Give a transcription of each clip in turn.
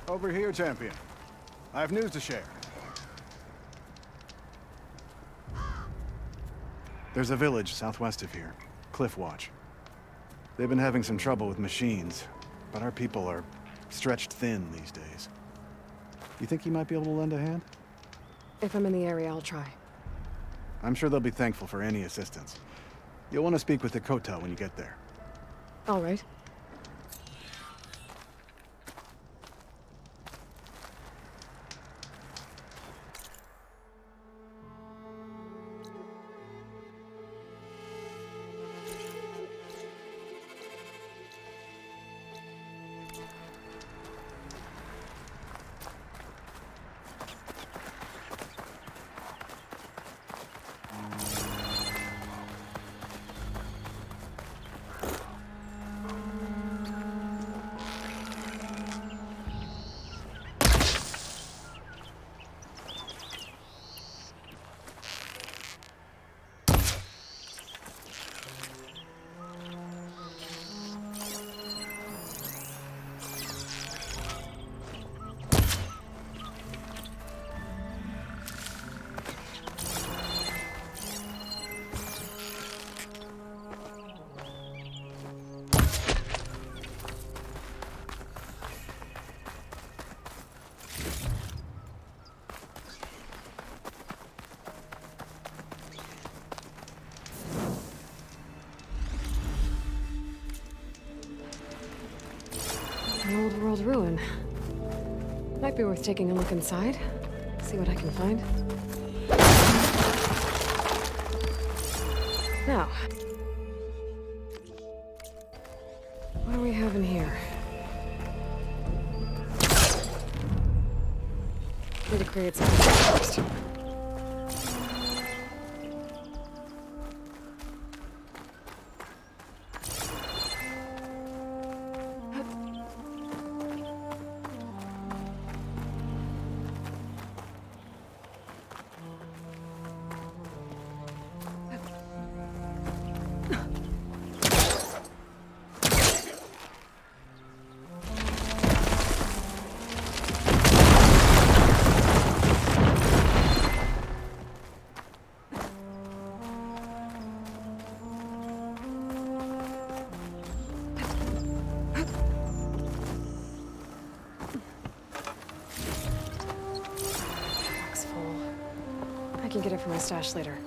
Over here, champion. I have news to share. There's a village southwest of here, Cliffwatch. They've been having some trouble with machines, but our people are stretched thin these days. You think you might be able to lend a hand? If I'm in the area, I'll try. I'm sure they'll be thankful for any assistance. You'll want to speak with the Kotal when you get there. All right. An old world ruin. Might be worth taking a look inside. See what I can find. Now, what do we have in here? Need to create something first. I can get it from my stash later.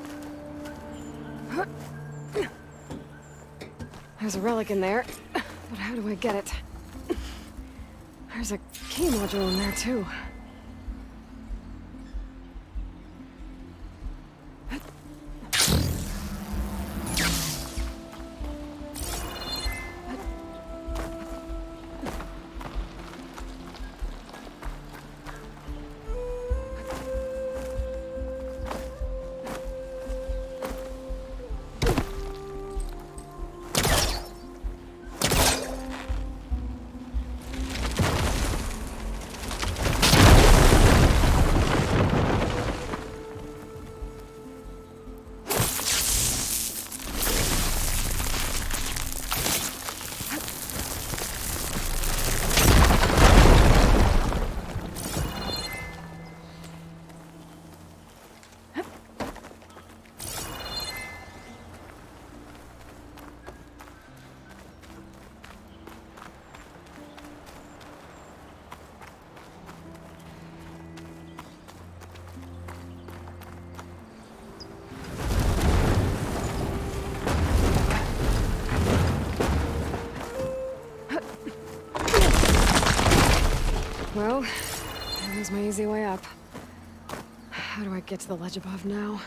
There's a relic in there, but how do I get it? There's a key module in there, too. Well, there's my easy way up. How do I get to the ledge above now?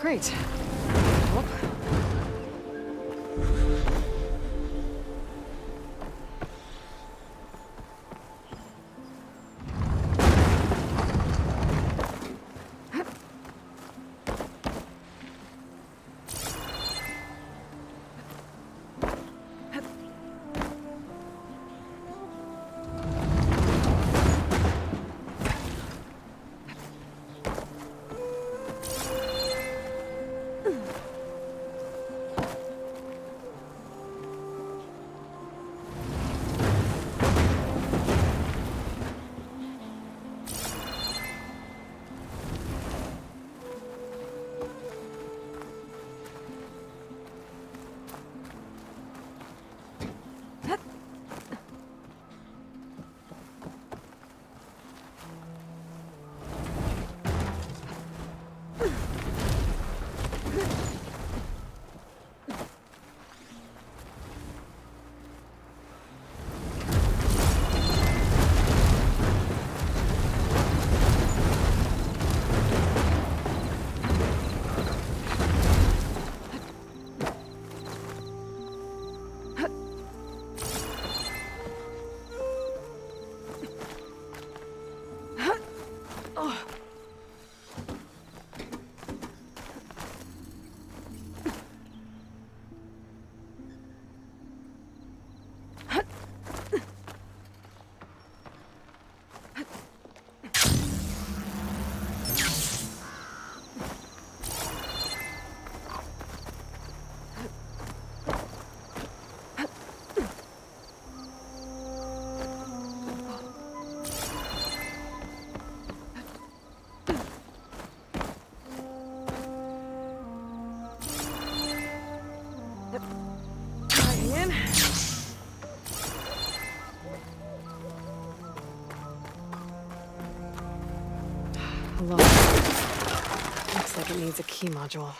Great. Help? Diving in. Hello. Looks like it needs a key module.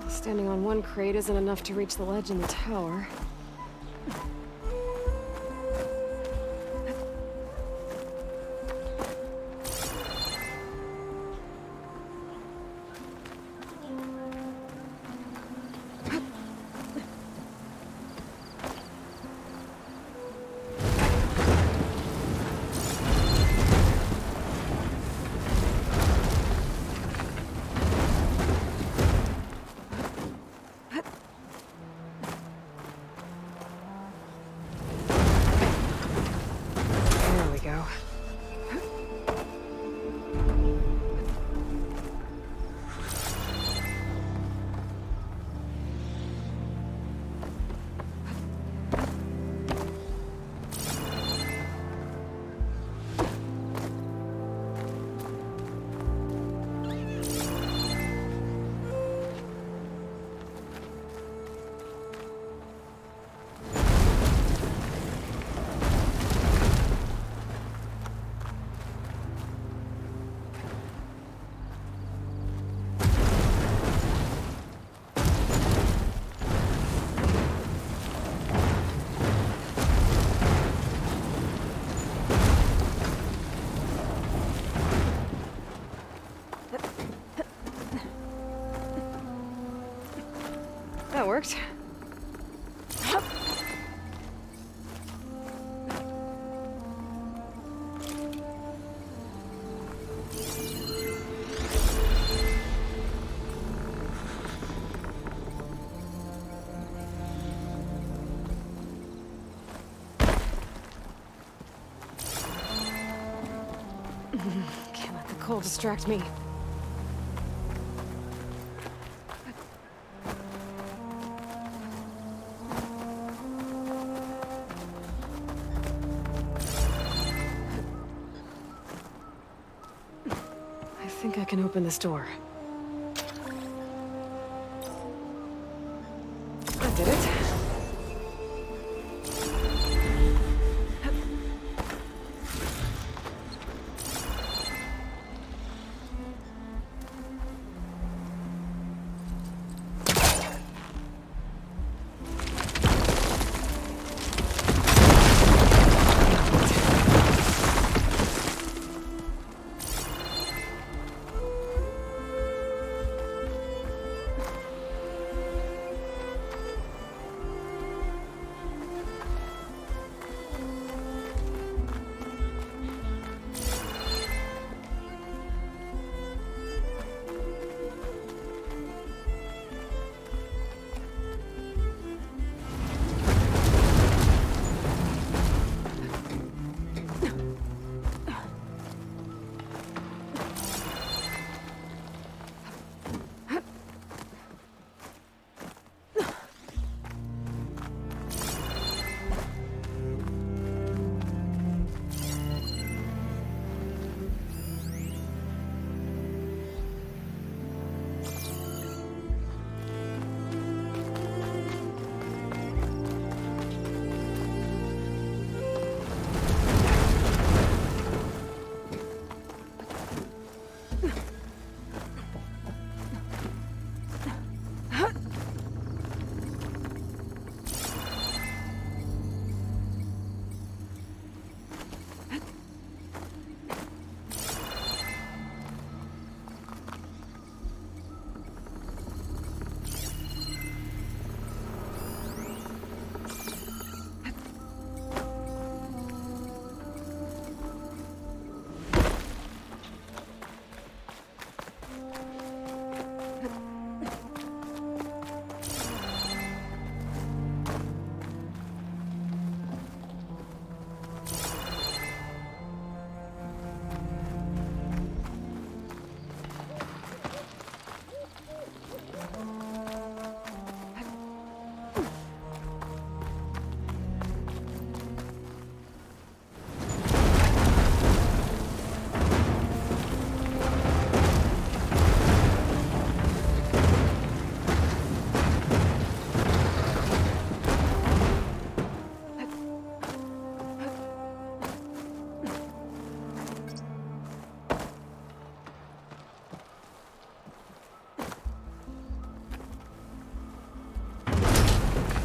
Standing on one crate isn't enough to reach the ledge in the tower. There we go. That worked. Can't let the cold distract me. think I can open this door. That did it.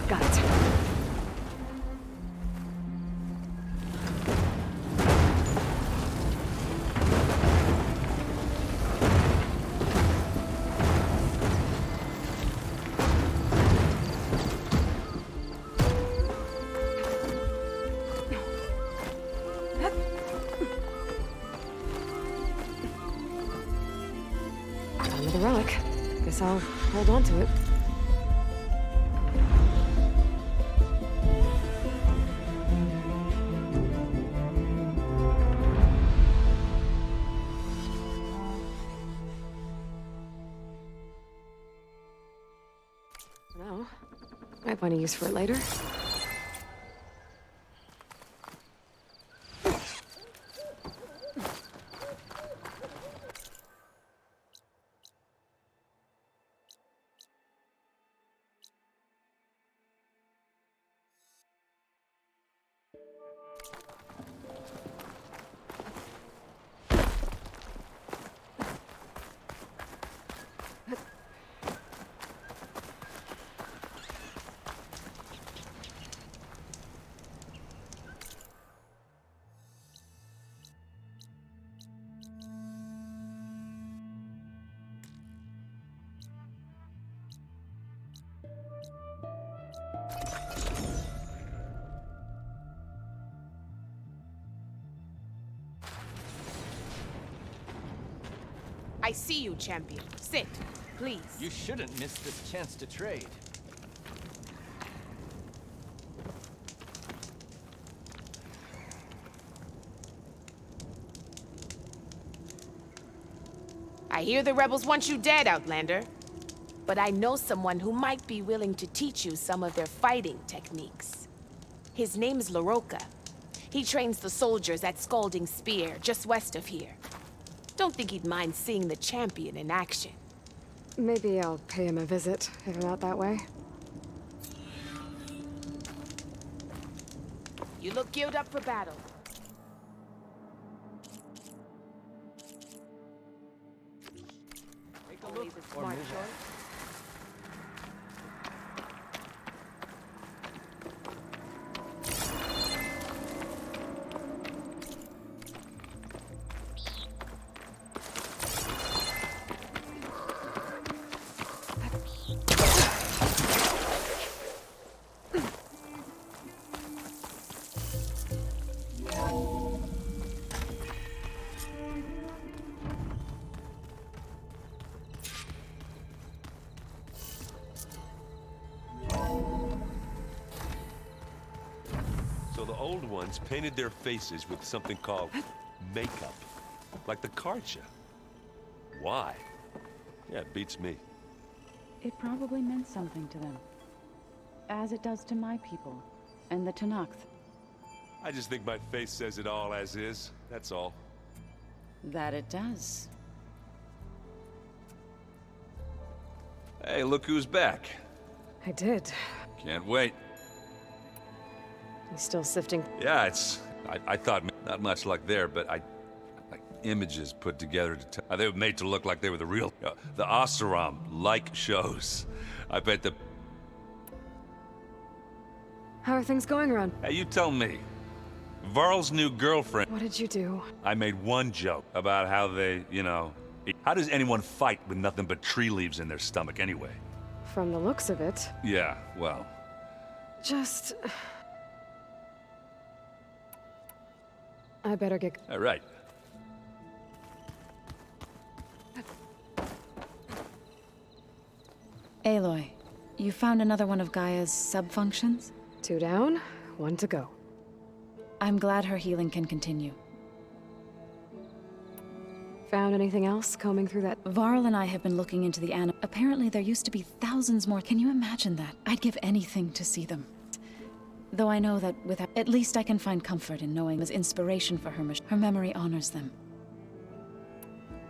Got it. Found the relic. Guess I'll hold on to it. No. Might find a use for it later. I see you, champion. Sit, please. You shouldn't miss this chance to trade. I hear the rebels want you dead, Outlander. But I know someone who might be willing to teach you some of their fighting techniques. His name's LaRocca. He trains the soldiers at Scalding Spear, just west of here. Don't think he'd mind seeing the champion in action. Maybe I'll pay him a visit, if I'm out that way. You look geared up for battle. Take a Always look a or smart move on. choice. So the old ones painted their faces with something called makeup. Like the Karcha. Why? Yeah, it beats me. It probably meant something to them. As it does to my people, and the Tenakth. I just think my face says it all as is. That's all. That it does. Hey, look who's back. I did. Can't wait. He's still sifting. Yeah, I thought not much like there, but like images put together to they were made to look like they were the real, the Oseram-like shows. I bet the... How are things going around? Hey, you tell me. Varl's new girlfriend... What did you do? I made one joke about how they, you know... How does anyone fight with nothing but tree leaves in their stomach anyway? From the looks of it, Yeah, well... just... I better get... All right. Aloy, you found another one of Gaia's sub-functions? 2 down, 1 to go. I'm glad her healing can continue. Found anything else combing through that? Varl and I have been looking into the Apparently there used to be thousands more. Can you imagine that? I'd give anything to see them. Though I know that at least I can find comfort in knowing as inspiration for her. Her memory honors them.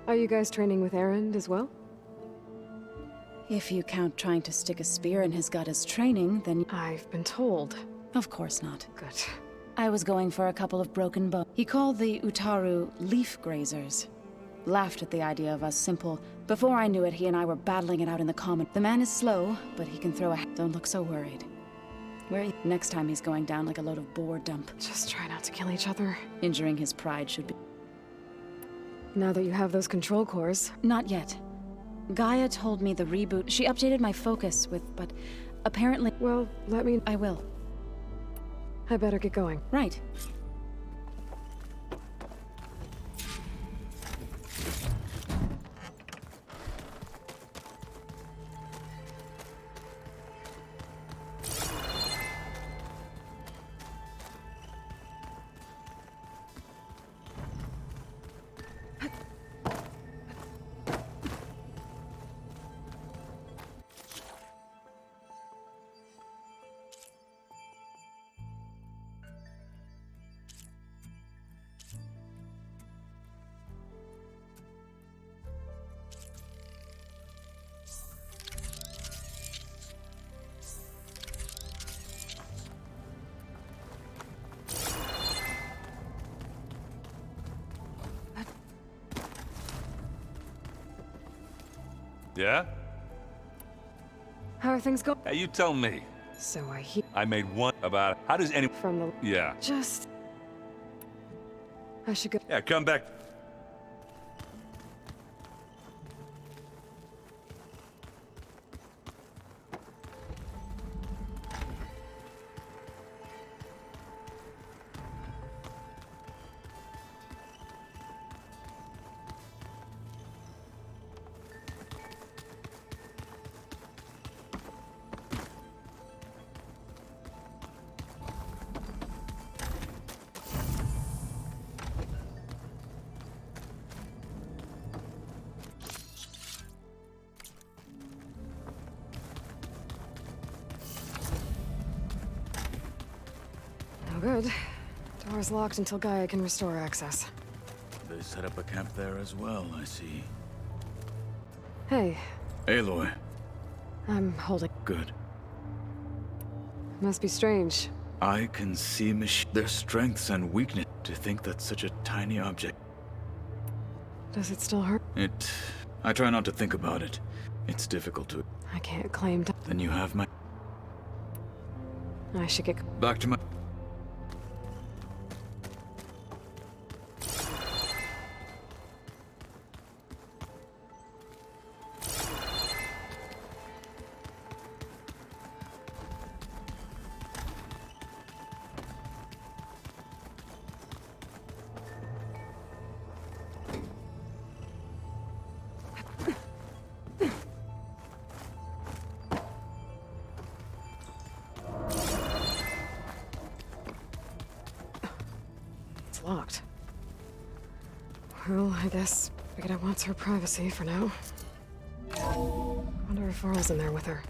Are you guys training with Erend as well? If you count trying to stick a spear in his gut as training, then... I've been told. Of course not. Good. I was going for a couple of broken bones. He called the Utaru leaf grazers. Laughed at the idea of us simple. Before I knew it, he and I were battling it out in the common. The man is slow, but he can throw a... Don't look so worried. Next time he's going down like a load of boar dump. Just try not to kill each other. Injuring his pride should be... Now that you have those control cores. Not yet. Gaia told me the reboot... She updated my focus but apparently... Well, let me... I will. I better get going. Right. Yeah? How are things going? Hey, you tell me. So I hear I made one about... How does any... from the... Yeah. Just... I should go... Yeah, come back. No good. Door's locked until Gaia can restore access. They set up a camp there as well, I see. Hey, Aloy, I'm holding. good. Must be strange. I can see their strengths and weakness. To think that such a tiny object... Does it still hurt? I try not to think about it. It's difficult to... I can't claim to. Then you have my... I should get. Back to my... It's locked. Well, I guess Brigida wants her privacy for now. Wonder if Varl's in there with her.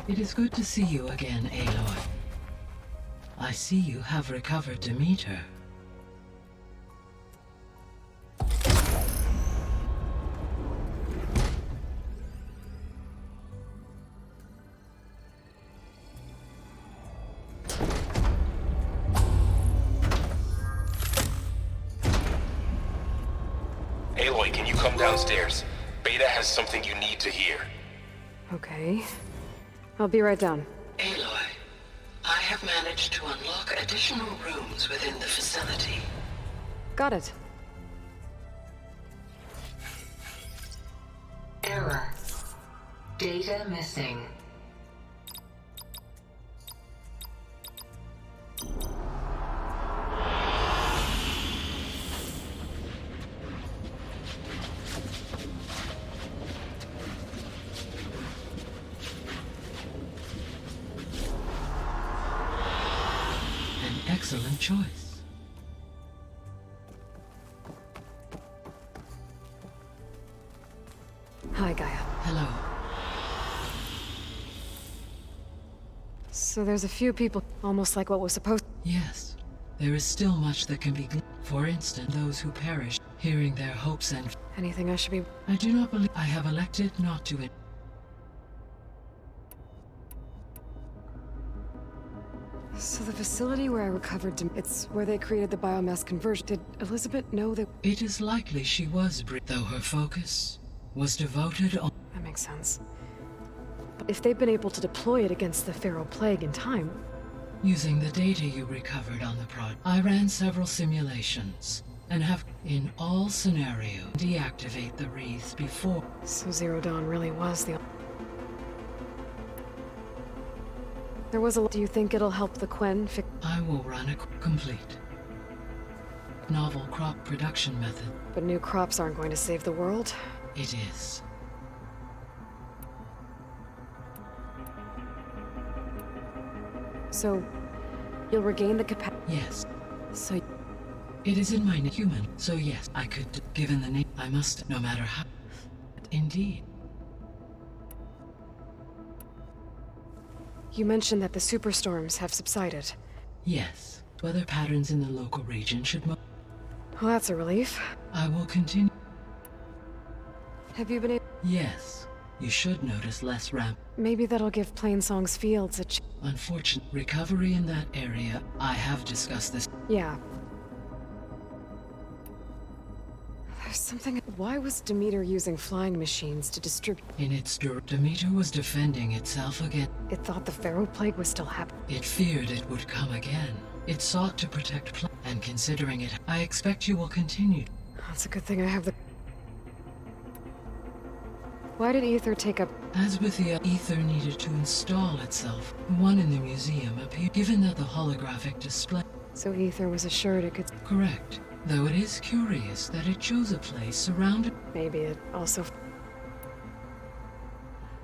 It is good to see you again, Aloy. I see you have recovered Demeter. Aloy, can you come downstairs? Beta has something you need to hear. Okay. I'll be right down. Aloy, I have managed to unlock additional rooms within the facility. Got it. Error. Data missing. Excellent choice. Hi, Gaia. Hello. So there's a few people, almost like what was supposed. Yes, there is still much that can be gleaned. For instance, those who perish, hearing their hopes and... Anything I should be... I do not believe I have elected not to... So the facility where I recovered, it's where they created the biomass conversion. Did Elizabeth know that? It is likely she was, though her focus was devoted on... That makes sense. But if they've been able to deploy it against the Feral Plague in time... Using the data you recovered on the project, I ran several simulations, and have, in all scenarios, deactivate the wreaths before... So Zero Dawn really was the... There was a... Do you think it'll help the Quen fix... I will run a complete novel crop production method. But new crops aren't going to save the world? It is. So, you'll regain the capacity? Yes. So... It is in my human, so yes, I could, given the name, I must, no matter how... Indeed. You mentioned that the superstorms have subsided. Yes. Weather patterns in the local region should Well, that's a relief. I will continue. Have you been able... Yes. You should notice less ramp. Maybe that'll give Plainsong's fields a Unfortunate recovery in that area. I have discussed this. Yeah. There's something... Why was Demeter using flying machines to distribute... In its Demeter was defending itself again. It thought the Feral Plague was still happening. It feared it would come again. It sought to protect and considering it, I expect you will continue. That's a good thing I have the... Why did Aether take up... As with the Aether needed to install itself, one in the museum appeared, given that the holographic display... So Aether was assured it could... Correct. Though it is curious that it chose a place surrounded... Maybe it also...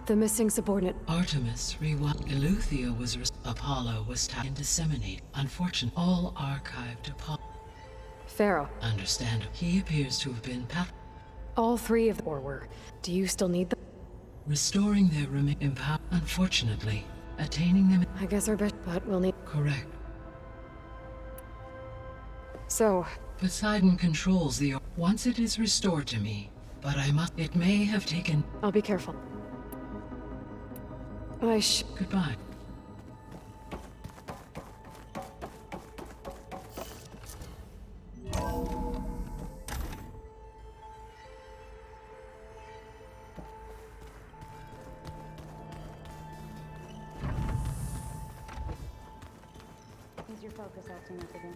The missing subordinate. Artemis rewound. Eleuthia was Apollo was tapped and disseminate. Unfortunate. All archived Apollo. Pharaoh. Understandable. He appears to have been All three of them were. Do you still need them? restoring their empower. Unfortunately, attaining them. I guess our best, but we'll need. Correct. So, Poseidon controls the. Once it is restored to me, but I must. It may have taken. I'll be careful. Goodbye. Is your focus acting up again?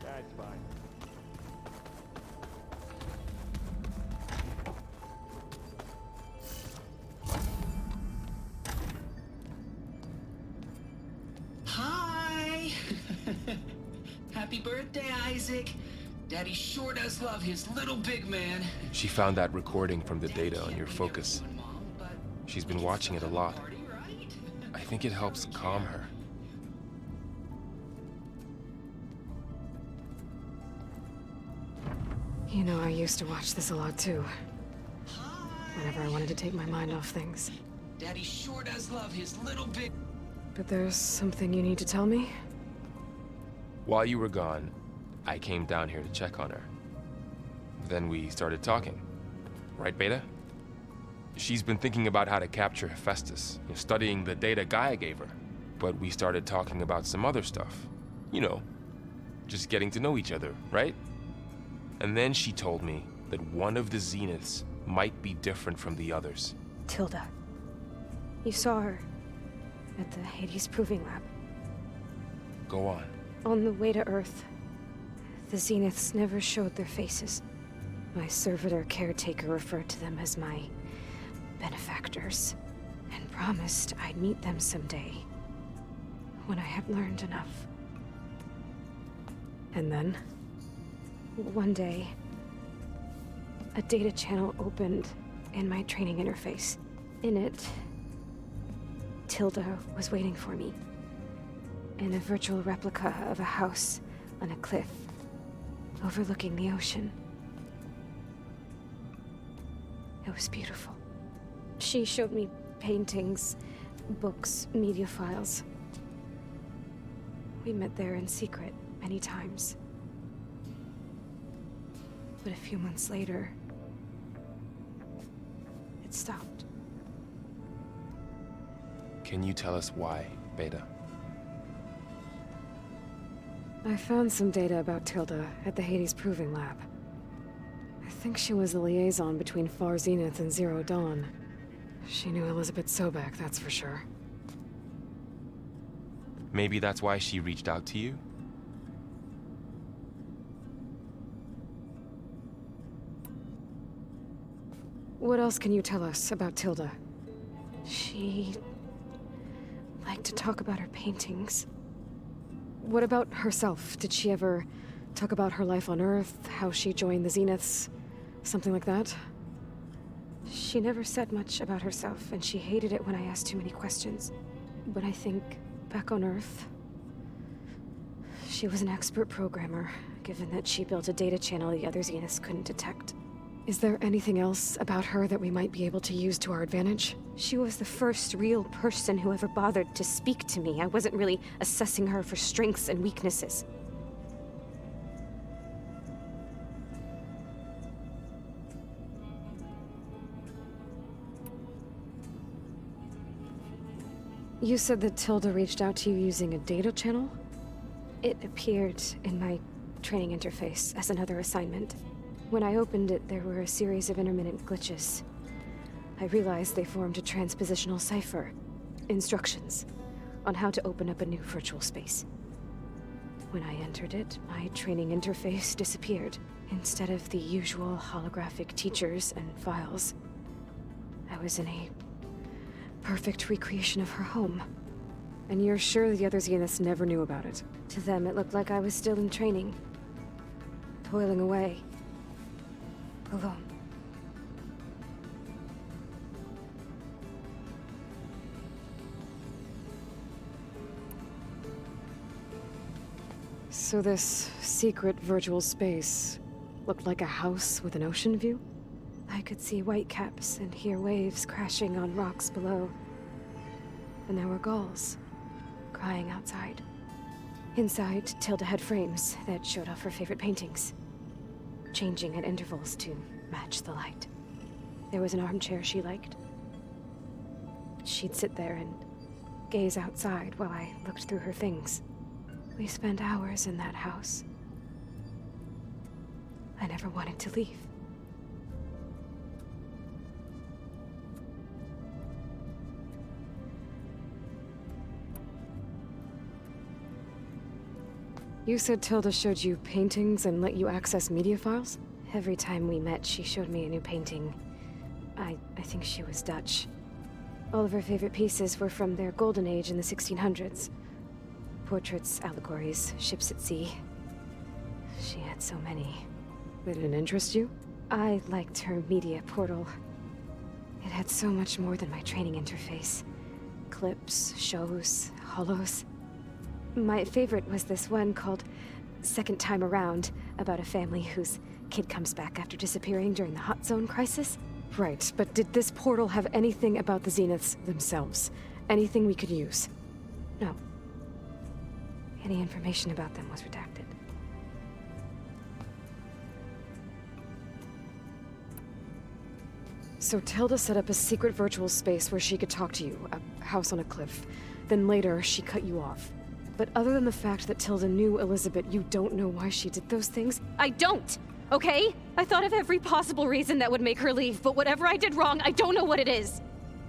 That's fine. Hi! Happy birthday, Isaac. Daddy sure does love his little big man. She found that recording from the data on your focus. She's been watching it a lot. I think it helps calm her. You know, I used to watch this a lot too. Whenever I wanted to take my mind off things. Daddy sure does love his little big... But there's something you need to tell me? While you were gone, I came down here to check on her. Then we started talking. Right, Beta? She's been thinking about how to capture Hephaestus, studying the data Gaia gave her. But we started talking about some other stuff. You know, just getting to know each other, right? And then she told me that one of the Zeniths might be different from the others. Tilda. You saw her at the Hades Proving Lab. Go on. On the way to Earth, the Zeniths never showed their faces. My servitor caretaker referred to them as my benefactors, and promised I'd meet them someday, when I had learned enough. And then, one day, a data channel opened in my training interface. In it, Tilda was waiting for me, in a virtual replica of a house on a cliff, overlooking the ocean. It was beautiful. She showed me paintings, books, media files. We met there in secret many times. But a few months later, it stopped. Can you tell us why, Beta? I found some data about Tilda at the Hades Proving Lab. I think she was the liaison between Far Zenith and Zero Dawn. She knew Elizabeth Sobek, that's for sure. Maybe that's why she reached out to you? What else can you tell us about Tilda? She liked to talk about her paintings. What about herself? Did she ever talk about her life on Earth, how she joined the Zeniths, something like that? She never said much about herself, and she hated it when I asked too many questions. But I think, back on Earth, she was an expert programmer, given that she built a data channel the other Zeniths couldn't detect. Is there anything else about her that we might be able to use to our advantage? She was the first real person who ever bothered to speak to me. I wasn't really assessing her for strengths and weaknesses. You said that Tilda reached out to you using a data channel? It appeared in my training interface as another assignment. When I opened it, there were a series of intermittent glitches. I realized they formed a transpositional cipher. Instructions on how to open up a new virtual space. When I entered it, my training interface disappeared. Instead of the usual holographic teachers and files, I was in a perfect recreation of her home. And you're sure the other Zeniths never knew about it? To them, it looked like I was still in training. Toiling away. Alone. So this secret virtual space looked like a house with an ocean view? I could see whitecaps and hear waves crashing on rocks below. And there were gulls crying outside. Inside, Tilda had frames that showed off her favorite paintings, changing at intervals to match the light. There was an armchair she liked. She'd sit there and gaze outside while I looked through her things. We spent hours in that house. I never wanted to leave. You said Tilda showed you paintings and let you access media files? Every time we met, she showed me a new painting. I think she was Dutch. All of her favorite pieces were from their golden age in the 1600s. Portraits, allegories, ships at sea. She had so many. Did it interest you? I liked her media portal. It had so much more than my training interface. Clips, shows, holos. My favorite was this one called Second Time Around, about a family whose kid comes back after disappearing during the Hot Zone crisis. Right, but did this portal have anything about the Zeniths themselves? Anything we could use? No. Any information about them was redacted. So Tilda set up a secret virtual space where she could talk to you, a house on a cliff. Then later, she cut you off. But other than the fact that Tilda knew Elizabeth, you don't know why she did those things? I don't! Okay? I thought of every possible reason that would make her leave, but whatever I did wrong, I don't know what it is.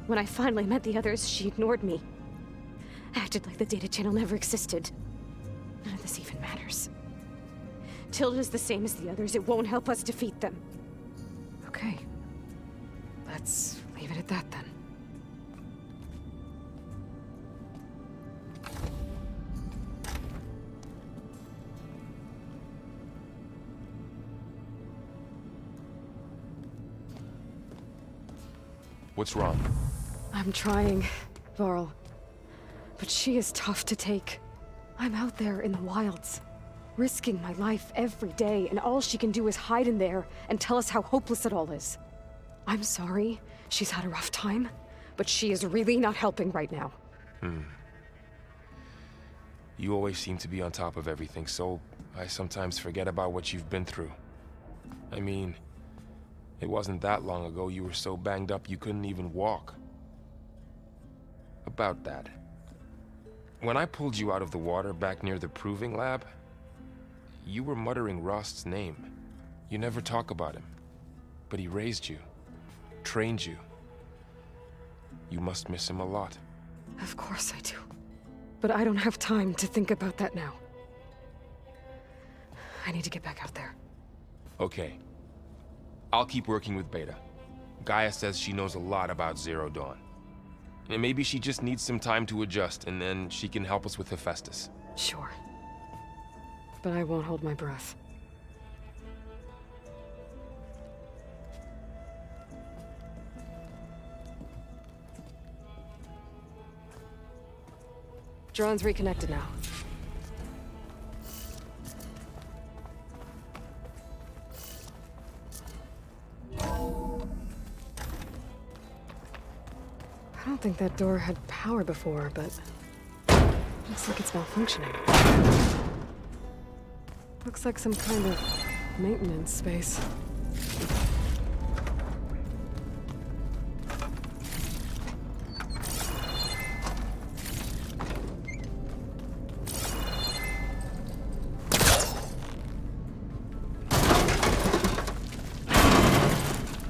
When I finally met the others, she ignored me. Acted like the data channel never existed. None of this even matters. Tilda's the same as the others. It won't help us defeat them. Okay. Let's leave it at that then. What's wrong? I'm trying, Varl. But she is tough to take. I'm out there in the wilds, risking my life every day, and all she can do is hide in there and tell us how hopeless it all is. I'm sorry, she's had a rough time, but she is really not helping right now. You always seem to be on top of everything, so I sometimes forget about what you've been through. I mean, it wasn't that long ago you were so banged up you couldn't even walk. About that. When I pulled you out of the water back near the proving lab, you were muttering Rost's name. You never talk about him. But he raised you, trained you. You must miss him a lot. Of course I do. But I don't have time to think about that now. I need to get back out there. Okay. I'll keep working with Beta. Gaia says she knows a lot about Zero Dawn. And maybe she just needs some time to adjust, and then she can help us with Hephaestus. Sure. But I won't hold my breath. Drone's reconnected now. I don't think that door had power before, but looks like it's malfunctioning. Looks like some kind of maintenance space.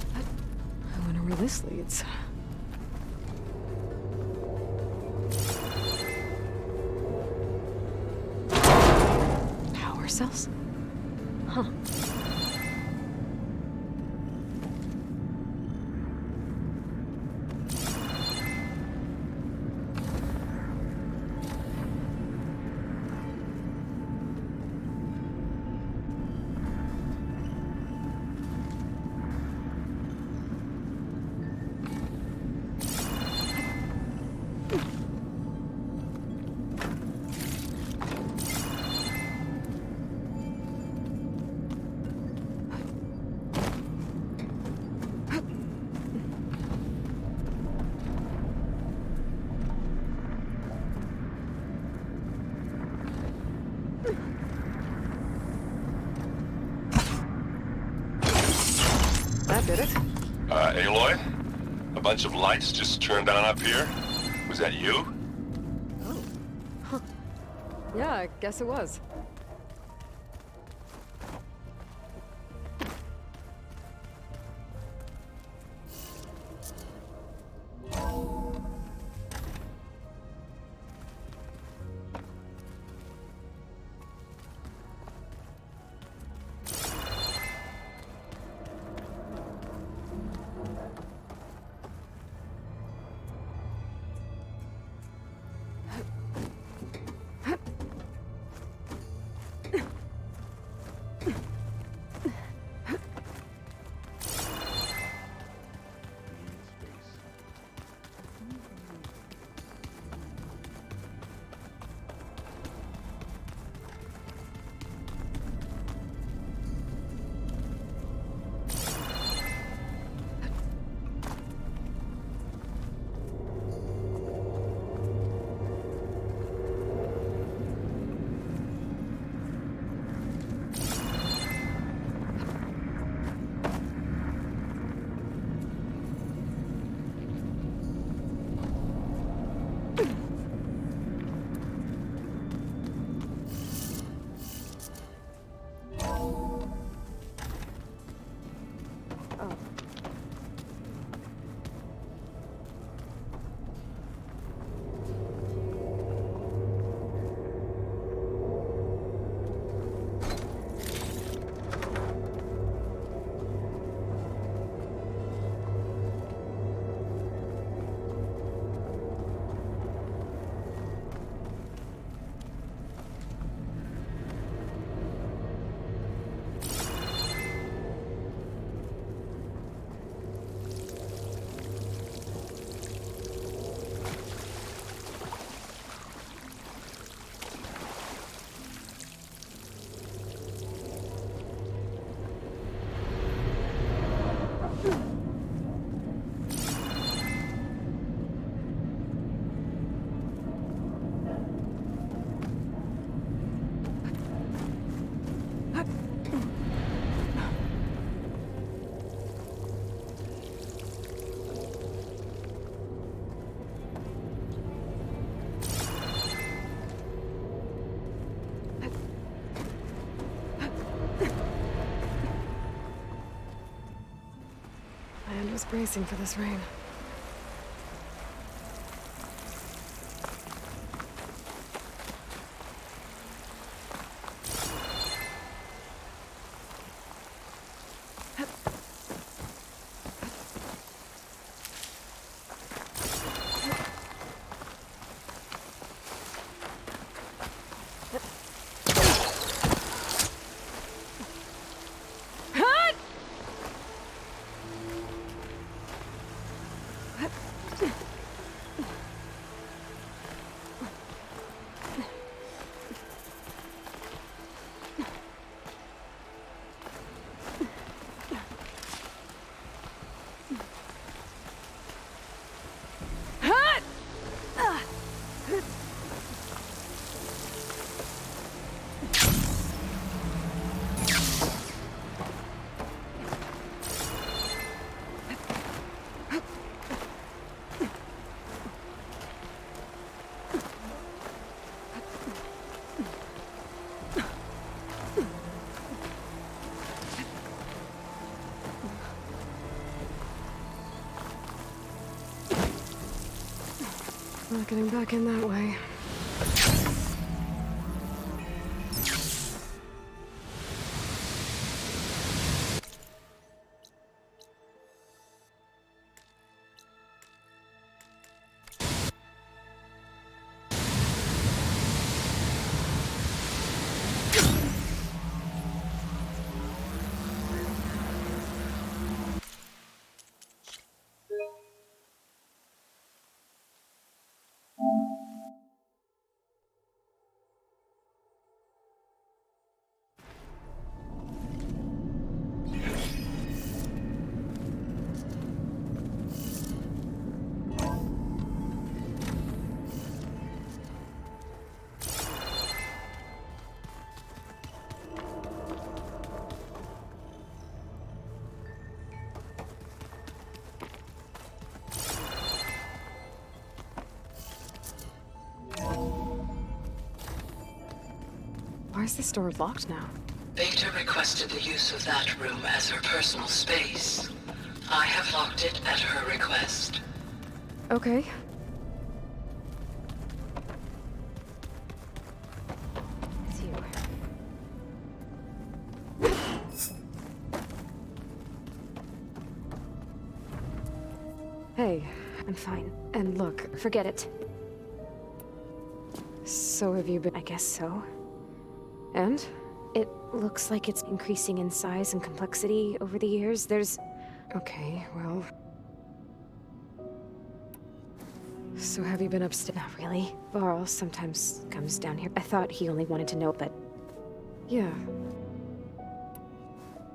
I wonder where this leads. Cells? Huh. did it? Aloy? A bunch of lights just turned on up here? Was that you? Oh. Huh. Yeah, I guess it was. I was bracing for this rain. Not getting back in that way. Why is this door locked now? Beta requested the use of that room as her personal space. I have locked it at her request. Okay. It's you. Hey, I'm fine. And look, forget it. So have you been? I guess so. And? It looks like it's increasing in size and complexity over the years. There's... Okay, well... So have you been upstairs? Not really. Varl sometimes comes down here. I thought he only wanted to know, but... Yeah.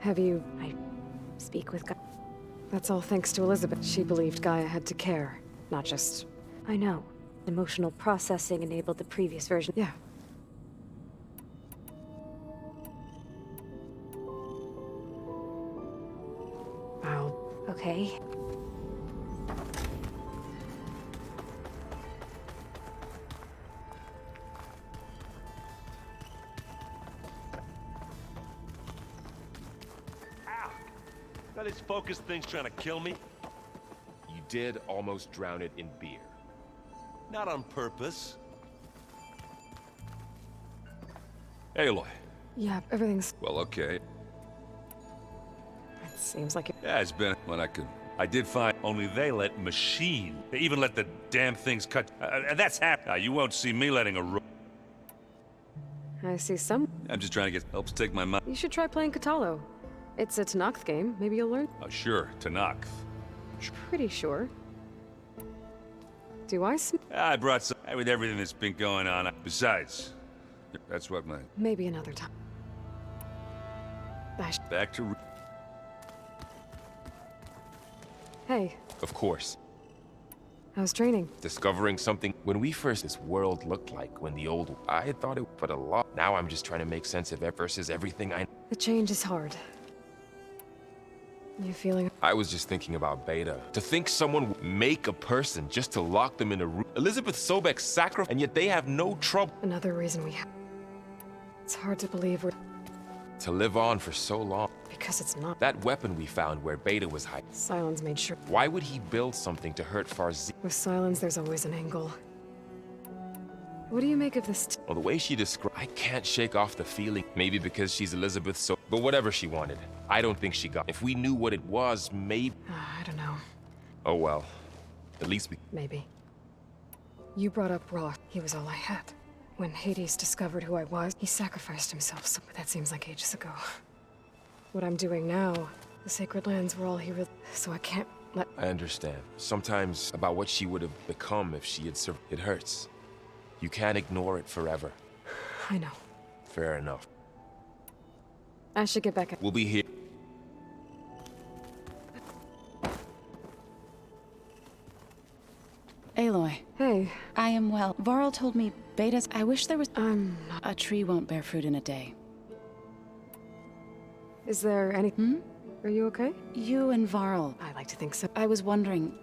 Have you... I speak with Gaia. That's all thanks to Elizabeth. She believed Gaia had to care, not just... I know. Emotional processing enabled the previous version. Yeah. Wow. Okay. Now this focus thing's trying to kill me? You did almost drown it in beer. Not on purpose. Aloy. Yeah, everything's... Well, okay. It seems like it... Yeah, it's been when I did find only they let machine. They even let the damn things cut. And that's happening. You won't see me letting a I see some... I'm just trying to get helps take my mind. You should try playing Katalo. It's a Tanakh game. Maybe you'll learn. Oh, sure, Tanakh. Pretty sure. Do I I brought some with everything that's been going on. Besides, that's what my... Maybe another time. Back to... Hey. Of course. How's training? Discovering something. When we first, this world looked like when the old... I had thought it put a lot. Now I'm just trying to make sense of it versus everything I... The change is hard. You feeling... I was just thinking about Beta. To think someone would make a person just to lock them in a room. Elizabeth Sobek's sacrifice, and yet they have no trouble. Another reason we have... It's hard to believe we're... To live on for so long. Because it's not. That weapon we found where Beta was hiding. Sylens made sure... Why would he build something to hurt Farzi? With Sylens, there's always an angle. What do you make of this? Well, the way she described... I can't shake off the feeling. Maybe because she's Elizabeth so... But whatever she wanted, I don't think she got... If we knew what it was, maybe... I don't know. Oh well. At least we... Maybe. You brought up Roth. He was all I had. When Hades discovered who I was, he sacrificed himself, so that seems like ages ago. What I'm doing now, the Sacred Lands were all he really... So I can't let... I understand. Sometimes about what she would have become if she had survived. It hurts. You can't ignore it forever. I know. Fair enough. I should get back at... We'll be here. Aloy. Hey. I am well. Varl told me Beta's... I wish there was... A tree won't bear fruit in a day. Is there any... Are you okay? You and Varl. I like to think so. I was wondering...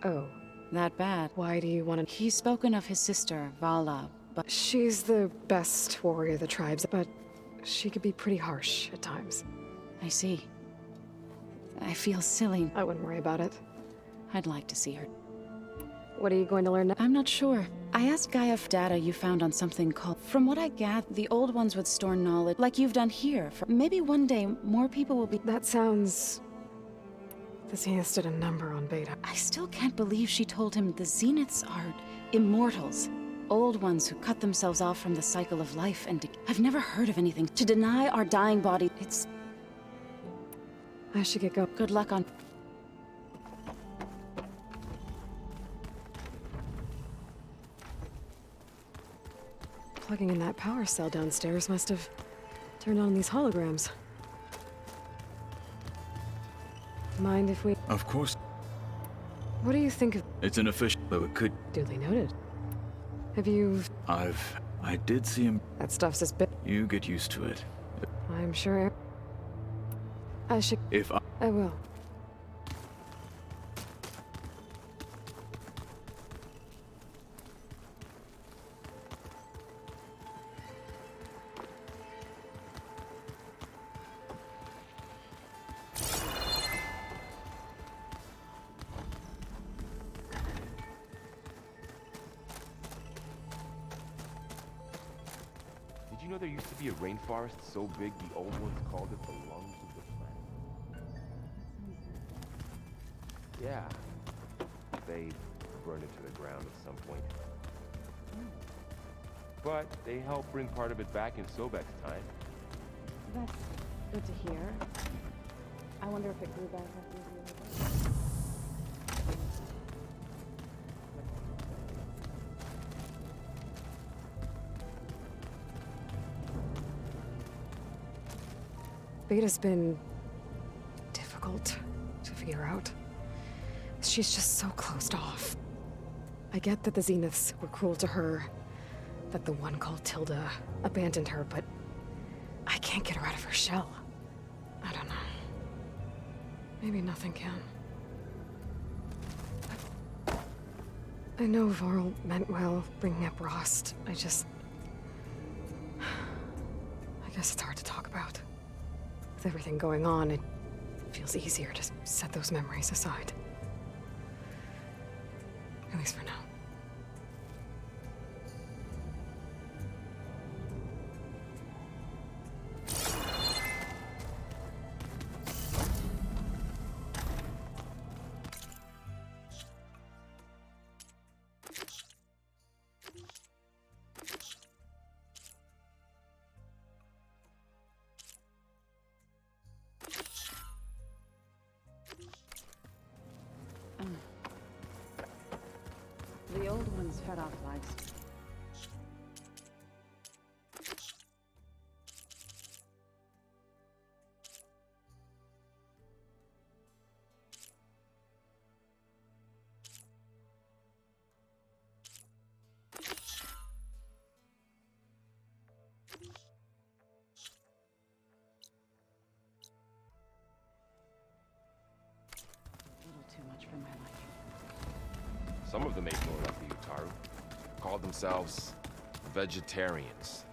Oh. That bad. Why do you want to... He's spoken of his sister, Vala, but... She's the best warrior of the tribes, but she could be pretty harsh at times. I see. I feel silly. I wouldn't worry about it. I'd like to see her. What are you going to learn now? I'm not sure. I asked Gaia for data you found on something called... From what I gather, the old ones would store knowledge, like you've done here. Maybe one day, more people will be... That sounds... The Zeniths did a number on Beta. I still can't believe she told him the Zeniths are immortals. Old ones who cut themselves off from the cycle of life and... I've never heard of anything. To deny our dying body, it's... I should get going. Good luck on... Plugging in that power cell downstairs must have turned on these holograms. Mind if we... Of course. What do you think of... It's an official, though it could... Duly noted. Have you... I did see him... That stuff's as big... You get used to it. I'm sure... I should... If I will. know there used to be a rainforest so big the old ones called it the lungs of the planet? Yeah. They burned it to the ground at some point. But they helped bring part of it back in Sobek's time. That's good to hear. I wonder if it grew back after you. Beta's been difficult to figure out. She's just so closed off. I get that the Zeniths were cruel to her, that the one called Tilda abandoned her, but I can't get her out of her shell. I don't know. Maybe nothing can. I know Varl meant well, bringing up Rost. I guess it's hard to talk about. With everything going on, it feels easier to set those memories aside. At least for now. The old ones fed off lives. A little too much for my liking. Some of them ate more like the Utaru. Called themselves vegetarians.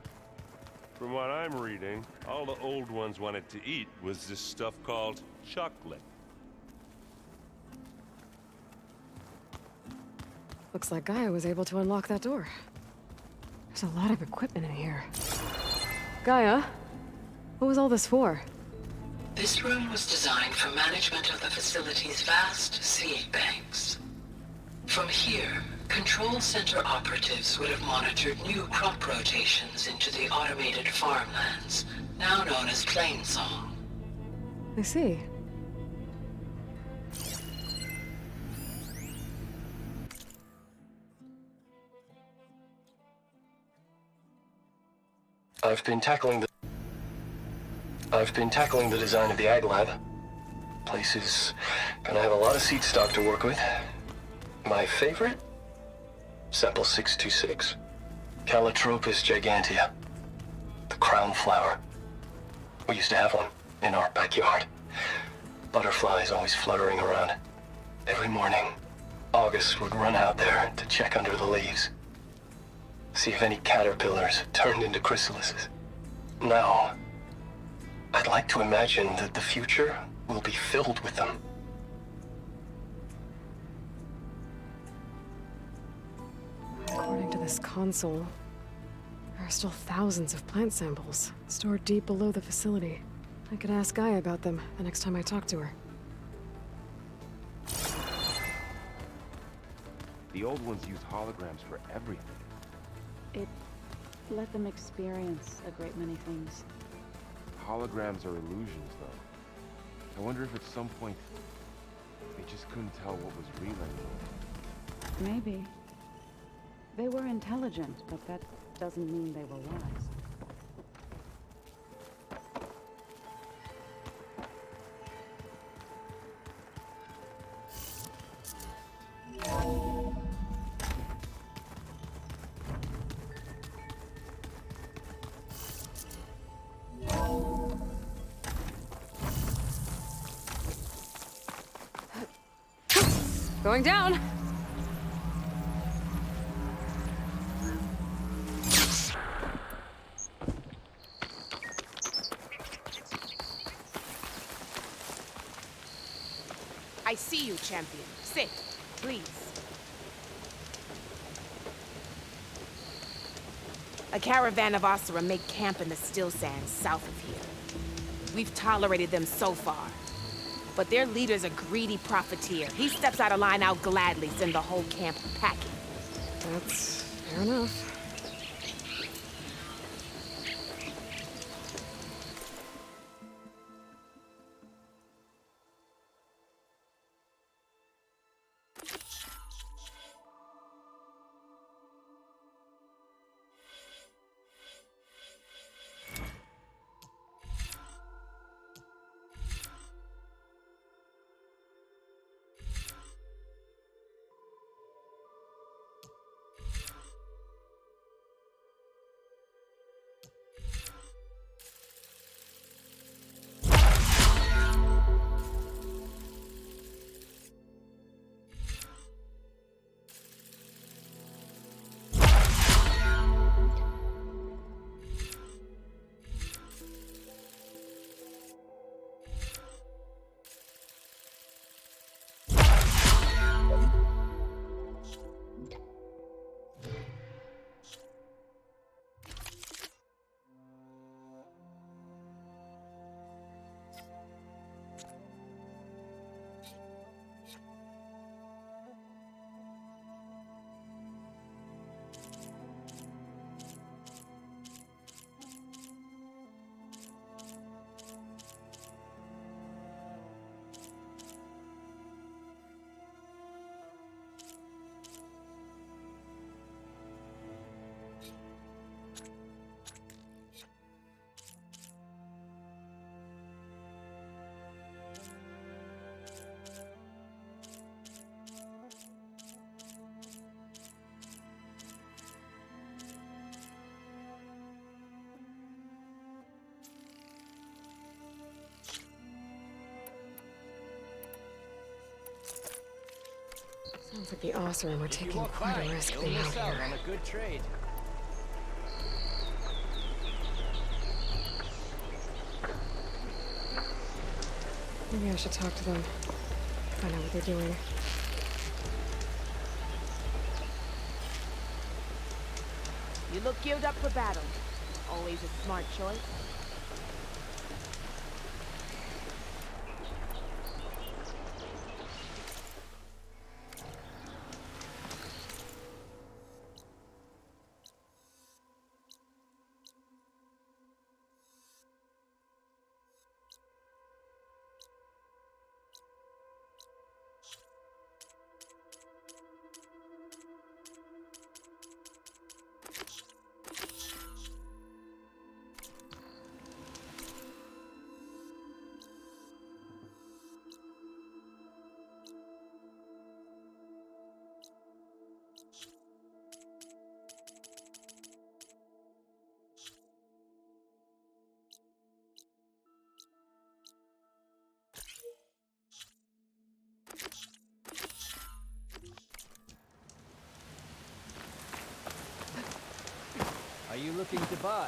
From what I'm reading, all the old ones wanted to eat was this stuff called chocolate. Looks like Gaia was able to unlock that door. There's a lot of equipment in here. Gaia, what was all this for? This room was designed for management of the facility's vast seed banks. From here, Control Center operatives would have monitored new crop rotations into the automated farmlands, now known as Plainsong. I see. I've been tackling the design of the Ag Lab. Place is gonna have a lot of seed stock to work with. My favorite? Sample 626. Calotropis gigantea. The crown flower. We used to have one in our backyard. Butterflies always fluttering around. Every morning, August would run out there to check under the leaves. See if any caterpillars turned into chrysalises. Now, I'd like to imagine that the future will be filled with them. According to this console, there are still thousands of plant samples stored deep below the facility. I could ask Gaia about them the next time I talk to her. The old ones used holograms for everything. It let them experience a great many things. Holograms are illusions, though. I wonder if at some point they just couldn't tell what was real anymore. Maybe. They were intelligent, but that doesn't mean they were wise. Going down! I see you, champion. Sit, please. A caravan of Oseram make camp in the still sands south of here. We've tolerated them so far. But their leader's a greedy profiteer. He steps out of line, I'll gladly send the whole camp packing. That's fair enough. Sounds like the Oseram are taking quite a risk being out here. On a good trade. Maybe I should talk to them. Find out what they're doing. You look geared up for battle. Always a smart choice. Are you looking to buy?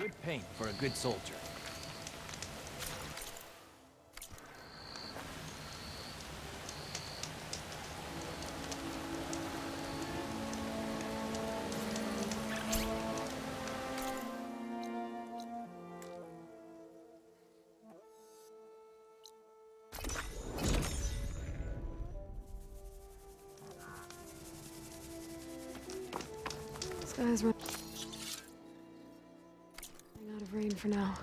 Good paint for a good soldier. This guy's running out of rain for now.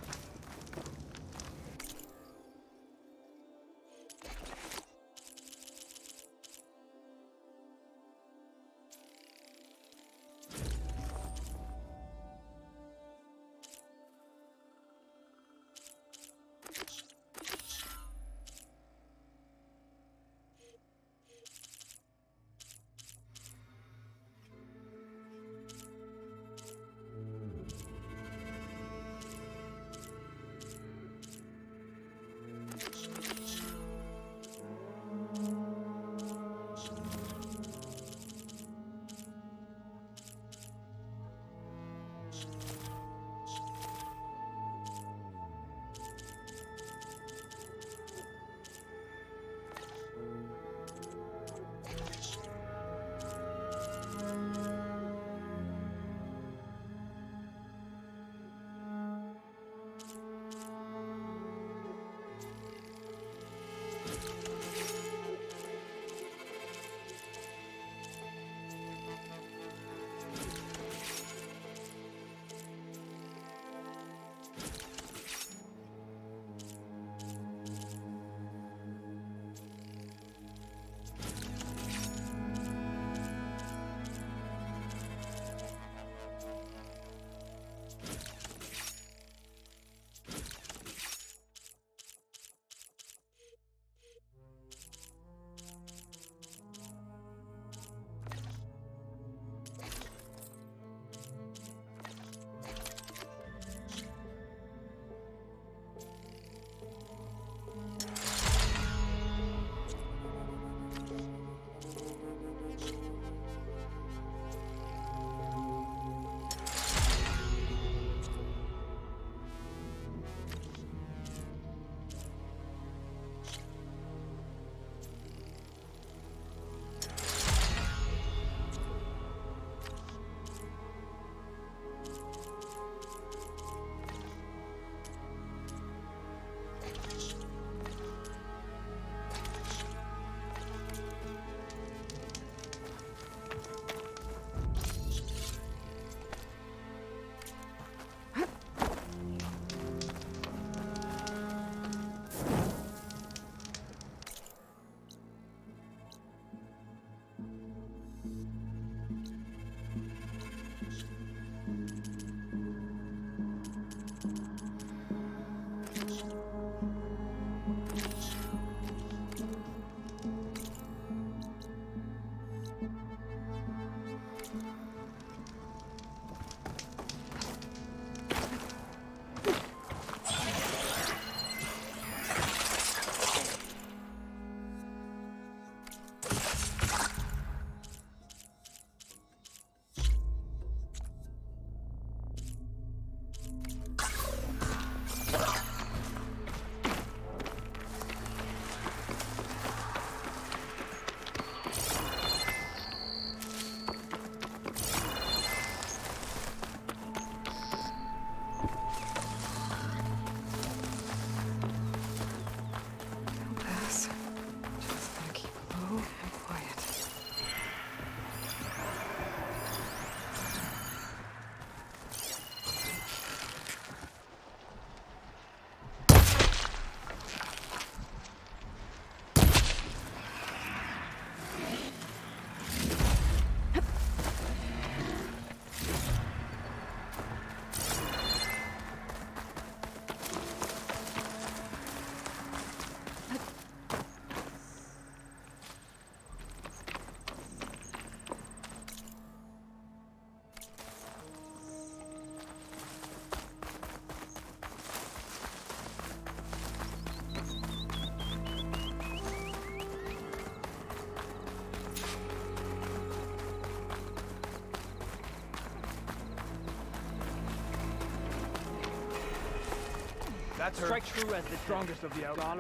That's her. Strike true as the strongest of the outlaws.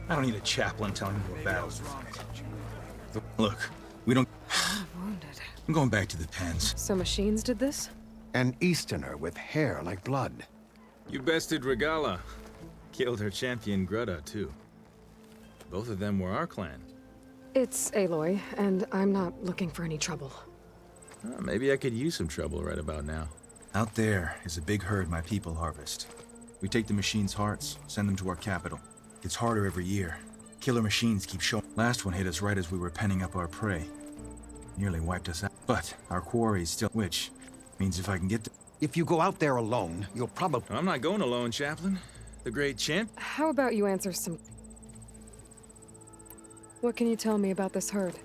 I don't need a chaplain telling me what battles. Look, we don't... Wounded. I'm going back to the pens. So machines did this? An Easterner with hair like blood. You bested Regala. Killed her champion Greta, too. Both of them were our clan. It's Aloy, and I'm not looking for any trouble. Maybe I could use some trouble right about now. Out there is a big herd my people harvest. We take the machines' hearts, send them to our capital. It's harder every year. Killer machines keep showing. Last one hit us right as we were penning up our prey. Nearly wiped us out. But our quarry is still... Which means if I can get... If you go out there alone, you'll probably... I'm not going alone, Chaplain. The great champ... How about you answer some... What can you tell me about this herd?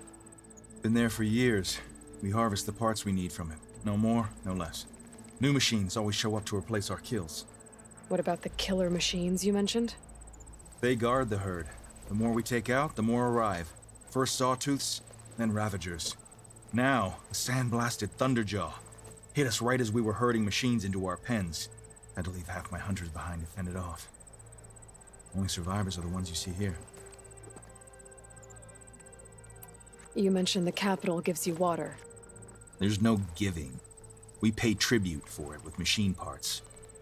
Been there for years. We harvest the parts we need from it. No more, no less. New machines always show up to replace our kills. What about the killer machines you mentioned? They guard the herd. The more we take out, the more arrive. First Sawtooths, then Ravagers. Now, a sand-blasted Thunderjaw. Hit us right as we were herding machines into our pens. Had to leave half my hunters behind to fend it off. Only survivors are the ones you see here. You mentioned the capital gives you water. There's no giving. We pay tribute for it with machine parts.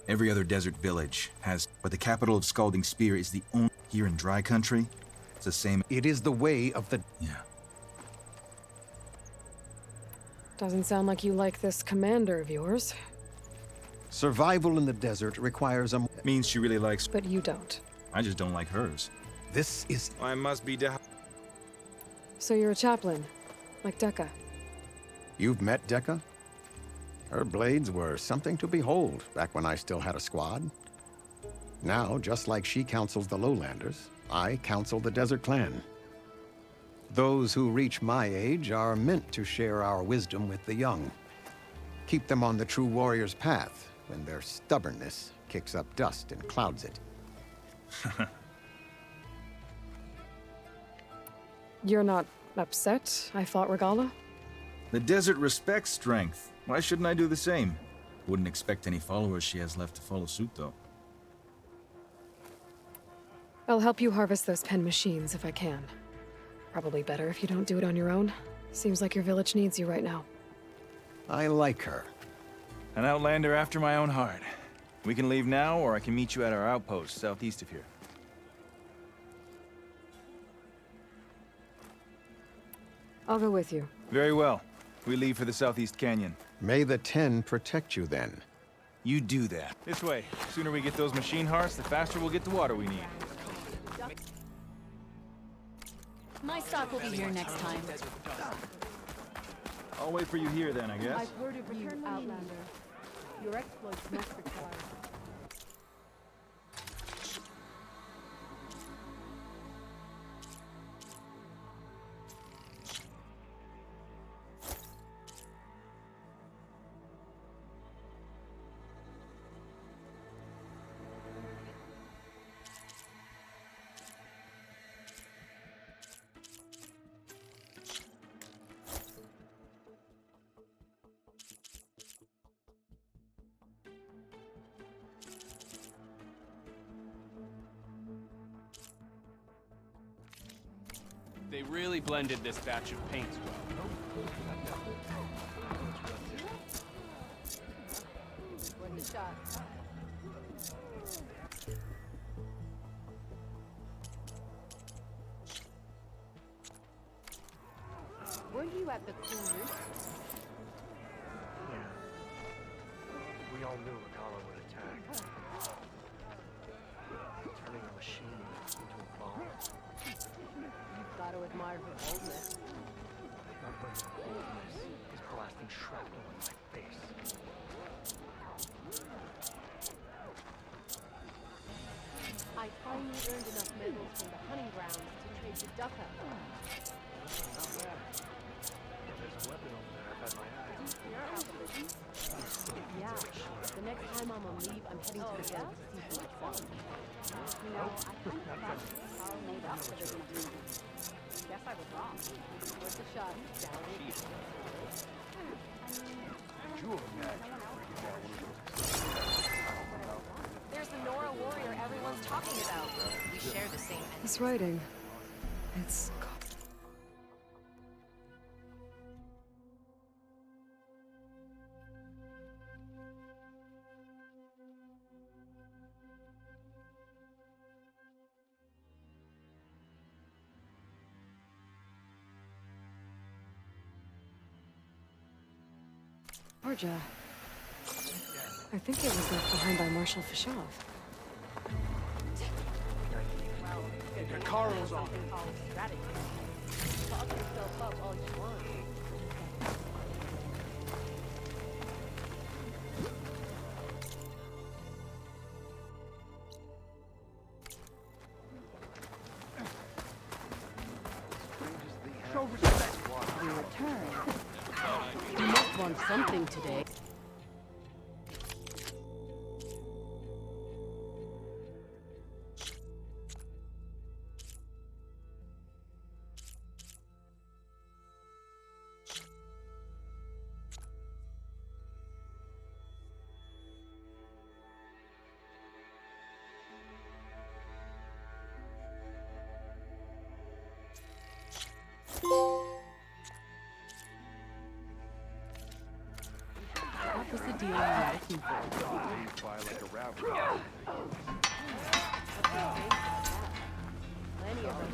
Every other desert village has, but the capital of Scalding Spear is the only here in dry country. It's the same. It is the way of the... Yeah. Doesn't sound like you like this commander of yours. Survival in the desert requires a... Means she really likes... But you don't. I just don't like hers. This is... I must be So you're a chaplain, like Dekka. You've met Dekka? Her blades were something to behold back when I still had a squad. Now, just like she counsels the Lowlanders, I counsel the Desert Clan. Those who reach my age are meant to share our wisdom with the young. Keep them on the true warrior's path when their stubbornness kicks up dust and clouds it. You're not upset I fought Regala? The desert respects strength. Why shouldn't I do the same? Wouldn't expect any followers she has left to follow suit, though. I'll help you harvest those pen machines if I can. Probably better if you don't do it on your own. Seems like your village needs you right now. I like her. An outlander after my own heart. We can leave now, or I can meet you at our outpost southeast of here. I'll go with you. Very well. We leave for the Southeast Canyon. May the Ten protect you then. You do that. This way. Sooner we get those machine hearts, the faster we'll get the water we need. My stock will be here next time. I'll wait for you here then, I guess. I've heard of you, Outlander. Your exploits must require. They really blended this batch of paints well. Worth a shot. Weren't you at the Cool Roost? Yeah. We all knew Regala would attack. Turning a machine into a bomb. You've got to admire her boldness. Not but her boldness is blasting shrapnel in my face. I finally earned enough medals from the hunting grounds to trade to Ducka. Not bad. There's a weapon over there I've had my eye on. Yeah. The next time I'm on leave, I'm heading to the desert to see for myself. You know, I kind of thought Carl made up for the redeeming. Guess I was wrong. Worth a shot. Jewel match. talking about? We share the same. This writing. It's. Georgia. I think it was left behind by Marshal Fishov. Carl's on. Talk yourself up all you want. Show respect. We return. You must want something today. What was the deal you were looking for? Fly like a rabbit. Plenty of them.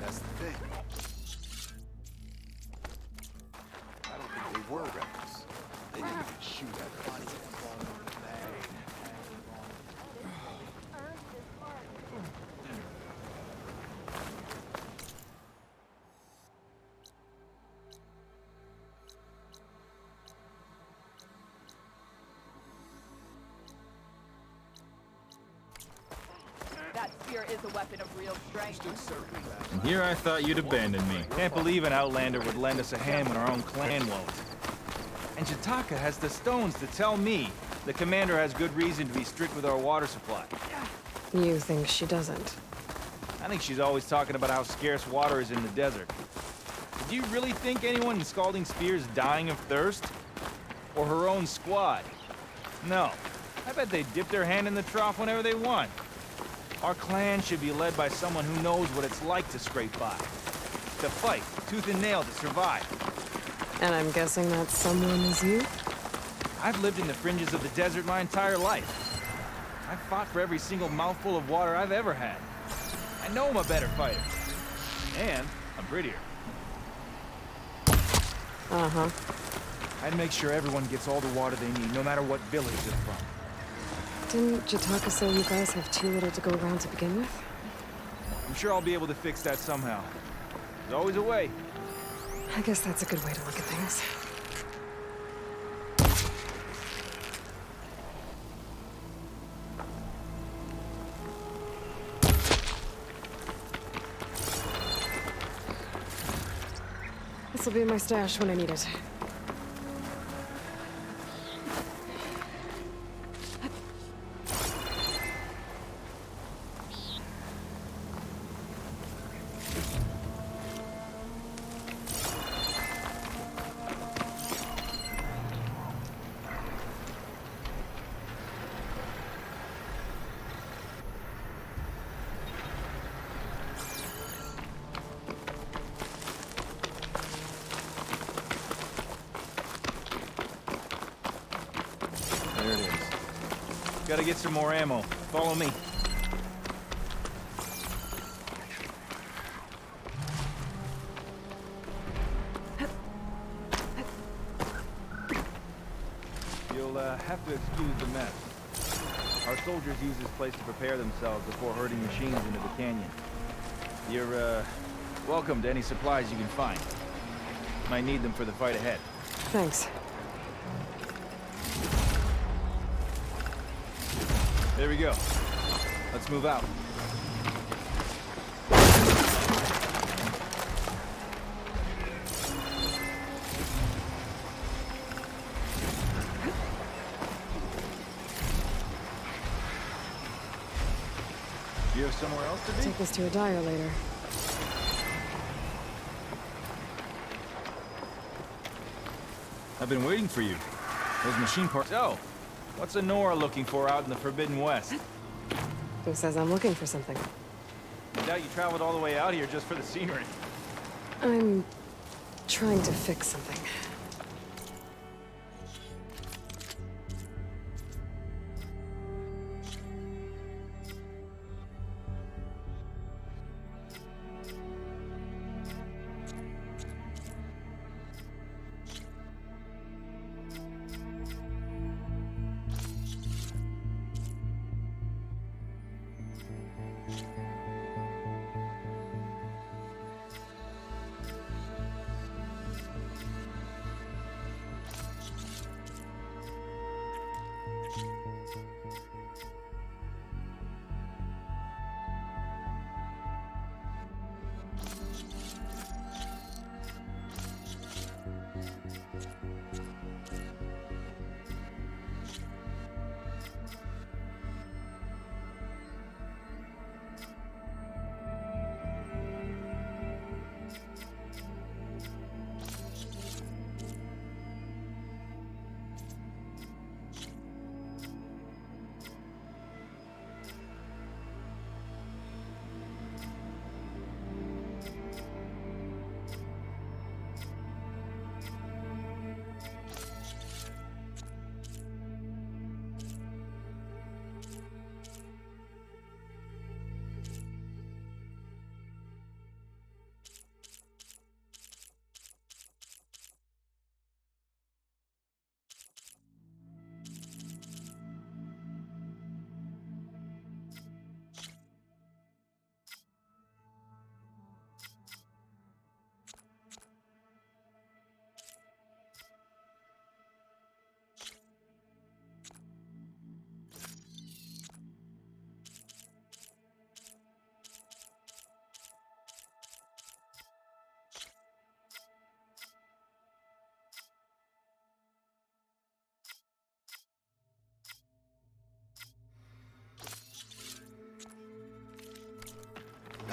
That's the thing. I don't think they were rebels. They didn't even shoot at us. That spear is a weapon of real strength. And here I thought you'd abandon me. Can't believe an Outlander would lend us a hand when our own clan won't. And Jataka has the stones to tell me the commander has good reason to be strict with our water supply. You think she doesn't? I think she's always talking about how scarce water is in the desert. Do you really think anyone in Scalding Spear is dying of thirst? Or her own squad? No. I bet they dip their hand in the trough whenever they want. Our clan should be led by someone who knows what it's like to scrape by. To fight, tooth and nail to survive. And I'm guessing that someone is you? I've lived in the fringes of the desert my entire life. I've fought for every single mouthful of water I've ever had. I know I'm a better fighter. And I'm prettier. Uh-huh. I'd make sure everyone gets all the water they need, no matter what village they're from. Didn't Jataka say you guys have too little to go around to begin with? I'm sure I'll be able to fix that somehow. There's always a way. I guess that's a good way to look at things. This'll be in my stash when I need it. There it is. Gotta get some more ammo. Follow me. You'll have to excuse the mess. Our soldiers use this place to prepare themselves before herding machines into the canyon. You're, welcome to any supplies you can find. Might need them for the fight ahead. Thanks. There we go. Let's move out. You have somewhere else to be? Take this to a dyer later. I've been waiting for you. Those machine parts. So, what's Honora looking for out in the Forbidden West? Who says I'm looking for something? I doubt you traveled all the way out here just for the scenery. I'm trying to fix something.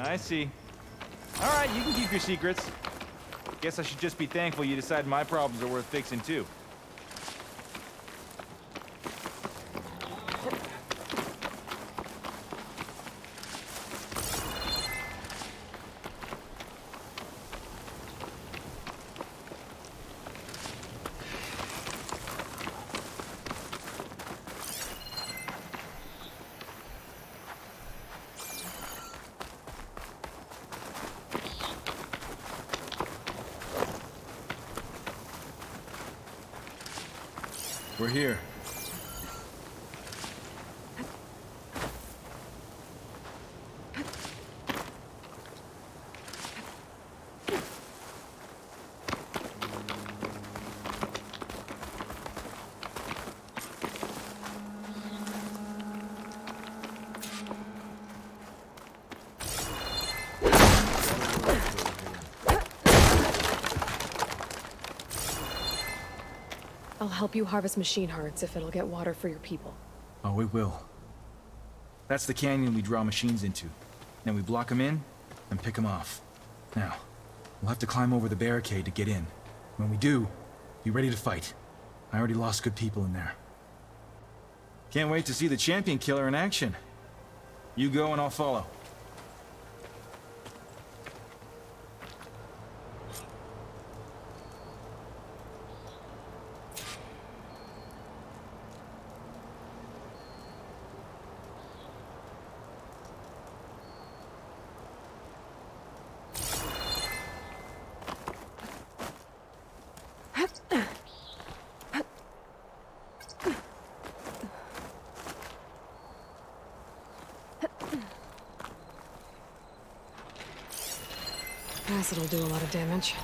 I see. All right, you can keep your secrets. Guess I should just be thankful you decide my problems are worth fixing, too. We're here. I'll help you harvest machine hearts if it'll get water for your people. Oh, it will. That's the canyon we draw machines into. Then we block them in and pick them off. Now, we'll have to climb over the barricade to get in. When we do, be ready to fight. I already lost good people in there. Can't wait to see the champion killer in action. You go and I'll follow. Acid'll do a lot of damage.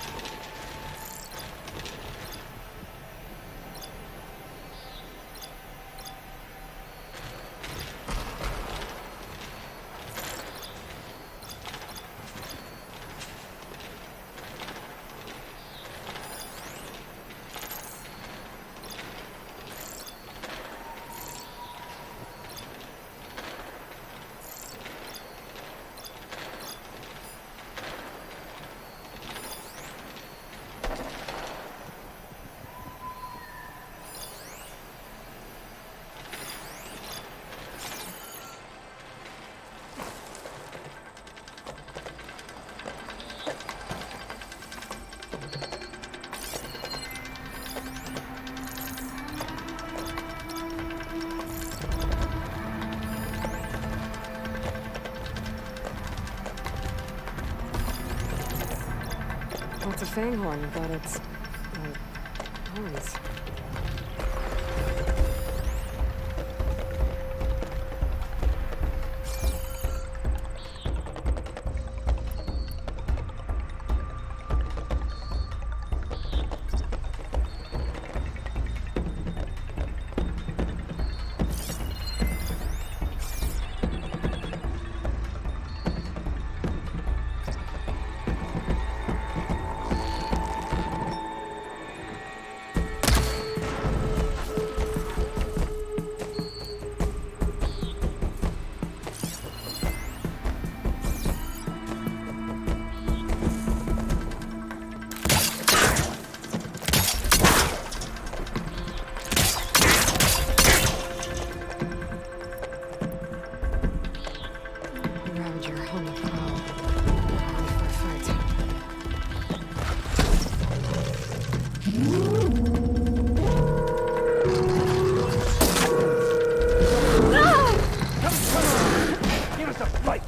fanghorn without its, horns.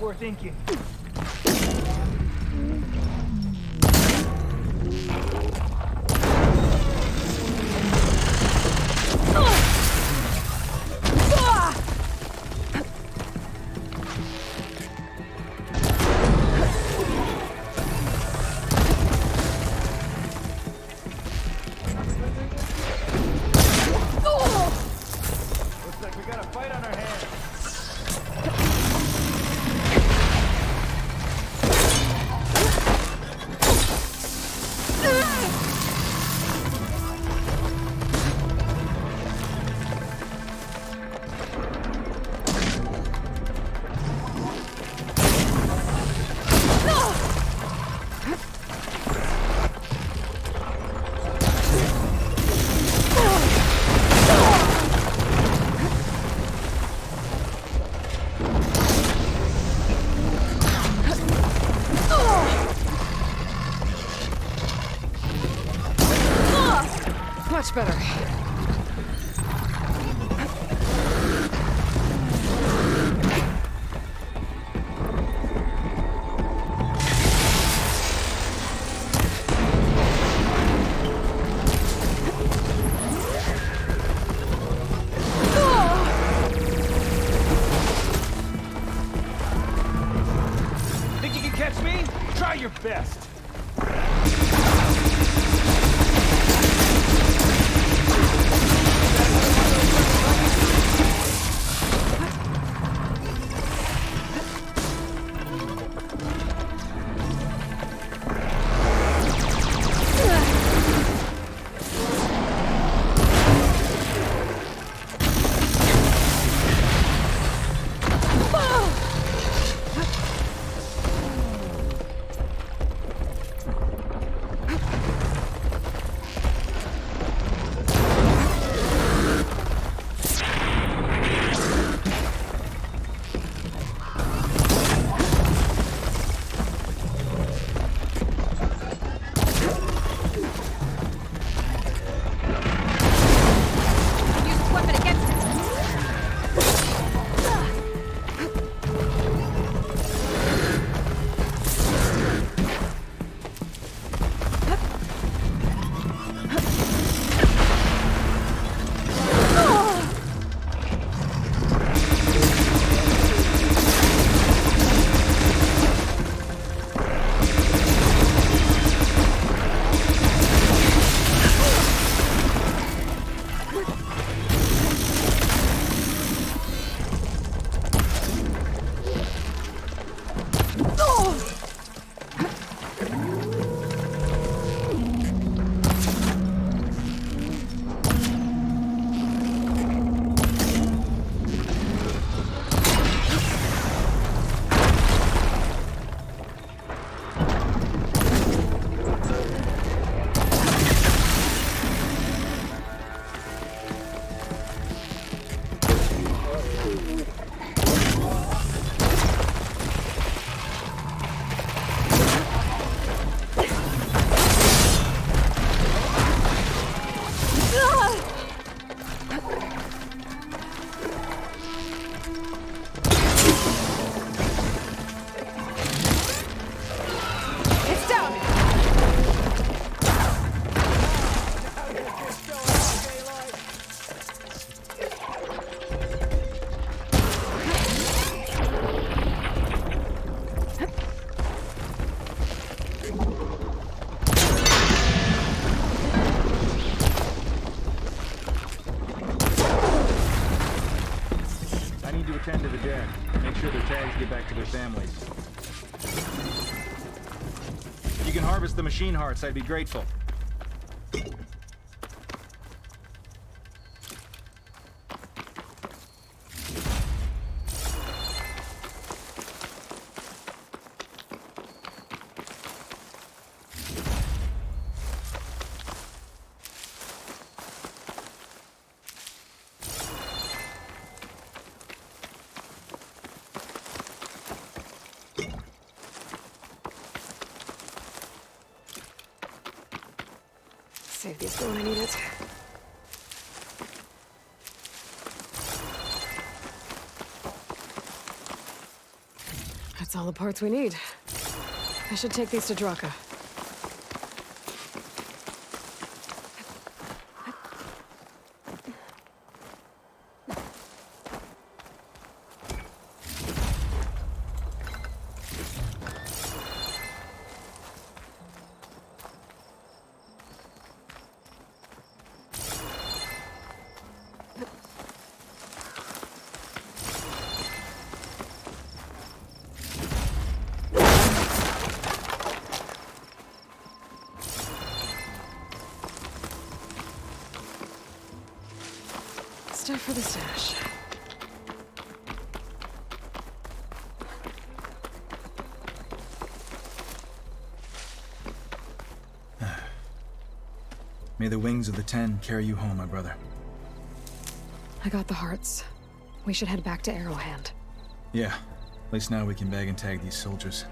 We're thinking. Looks like we got a fight on our hands. Much better. Think you can catch me? Try your best. tend to the dead. Make sure their tags get back to their families. If you can harvest the machine hearts, I'd be grateful. Save these for when I need it. That's all the parts we need. I should take these to Draka. Stuff for the stash. May the wings of the Ten carry you home, my brother. I got the hearts. We should head back to Arrowhand. Yeah, at least now we can bag and tag these soldiers.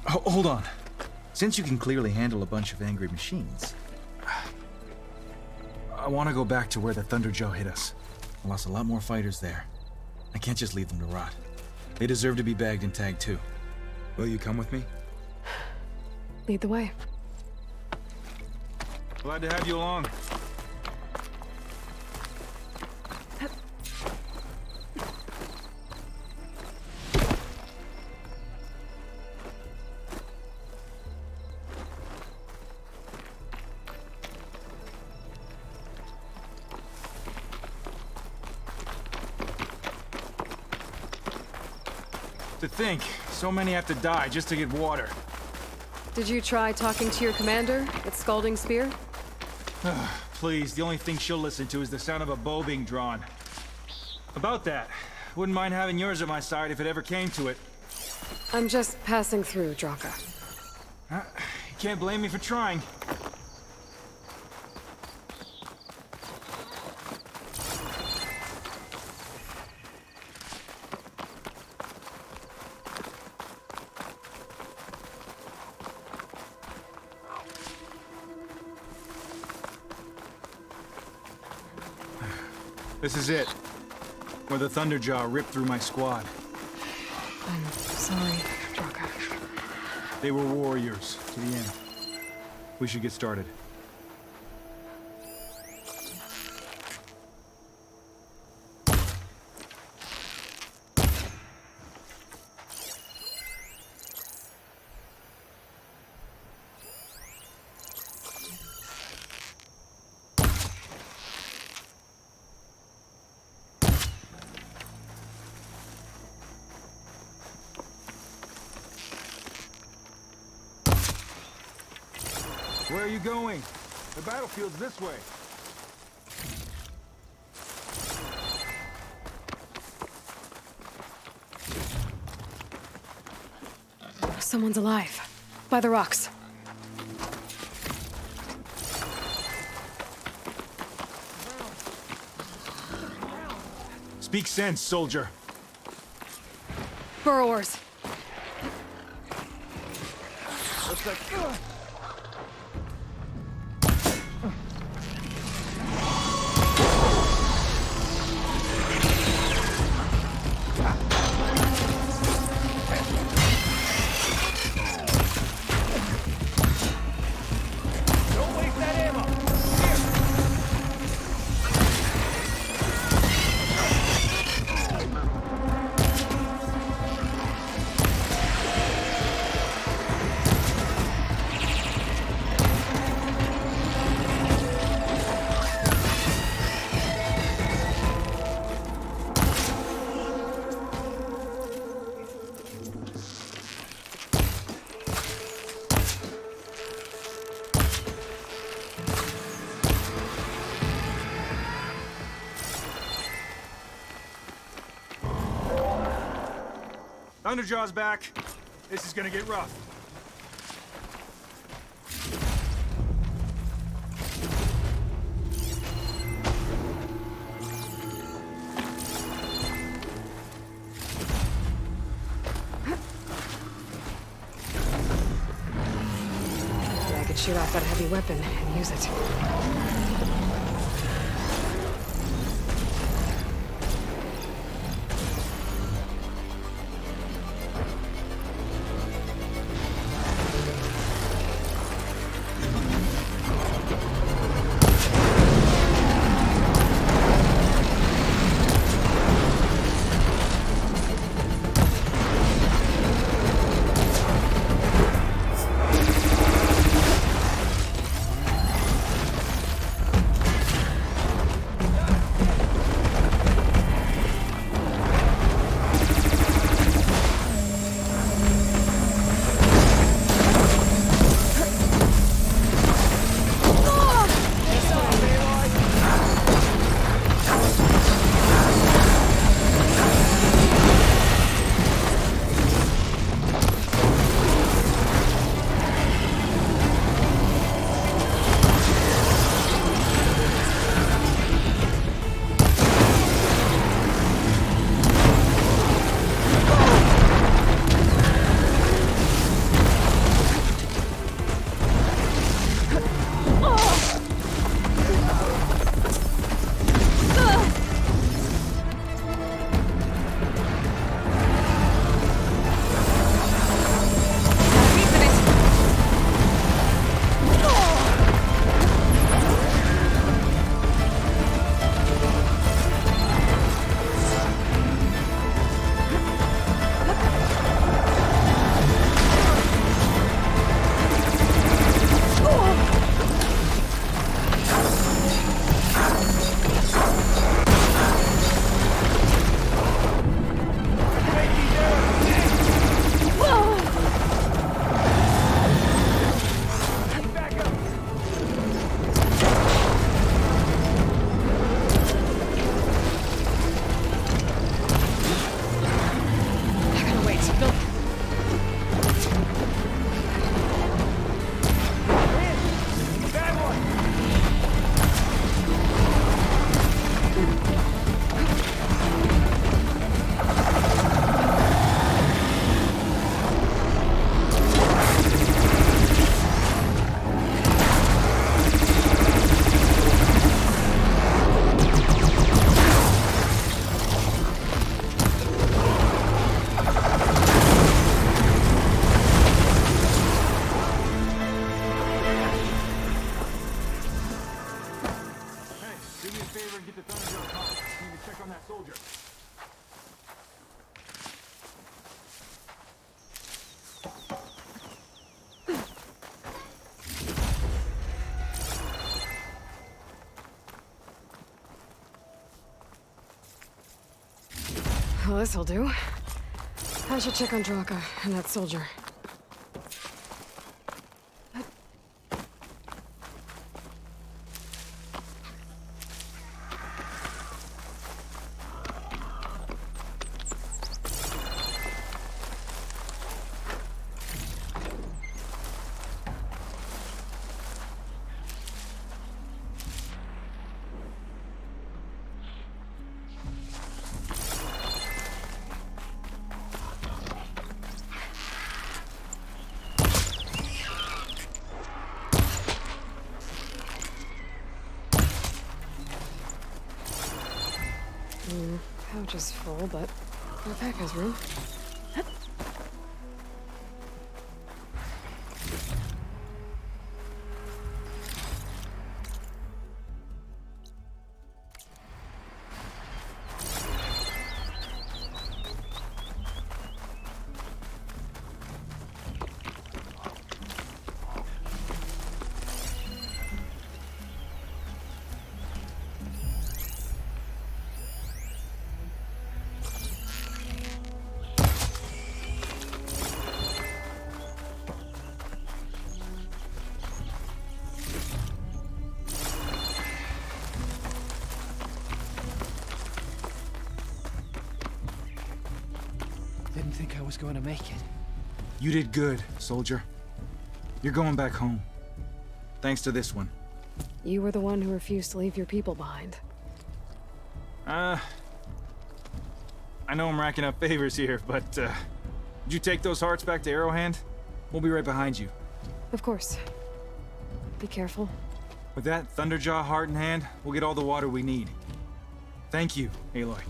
Hold on. Since you can clearly handle a bunch of angry machines, I want to go back to where the Thunderjaw hit us. I lost a lot more fighters there. I can't just leave them to rot. They deserve to be bagged and tagged too. Will you come with me? Lead the way. Glad to have you along. To think, so many have to die just to get water. Did you try talking to your commander at Scalding Spear? Please, the only thing she'll listen to is the sound of a bow being drawn. About that, wouldn't mind having yours at my side if it ever came to it. I'm just passing through, Draka. You can't blame me for trying. This is it. Where the Thunderjaw ripped through my squad. I'm sorry, Draka. They were warriors to the end. We should get started. Where are you going? The battlefield's this way. Someone's alive. By the rocks. Speak sense, soldier. Burrowers. Looks like... Thunderjaw's back. This is gonna get rough. I could shoot off that heavy weapon and use it. Well, this'll do. I should check on Draka and that soldier. Pouch is full, but my pack has room. I was going to make it. You did good, soldier. You're going back home. Thanks to this one. You were the one who refused to leave your people behind. I know I'm racking up favors here, but, did you take those hearts back to Arrowhand? We'll be right behind you. Of course. Be careful. With that Thunderjaw heart in hand, we'll get all the water we need. Thank you, Aloy.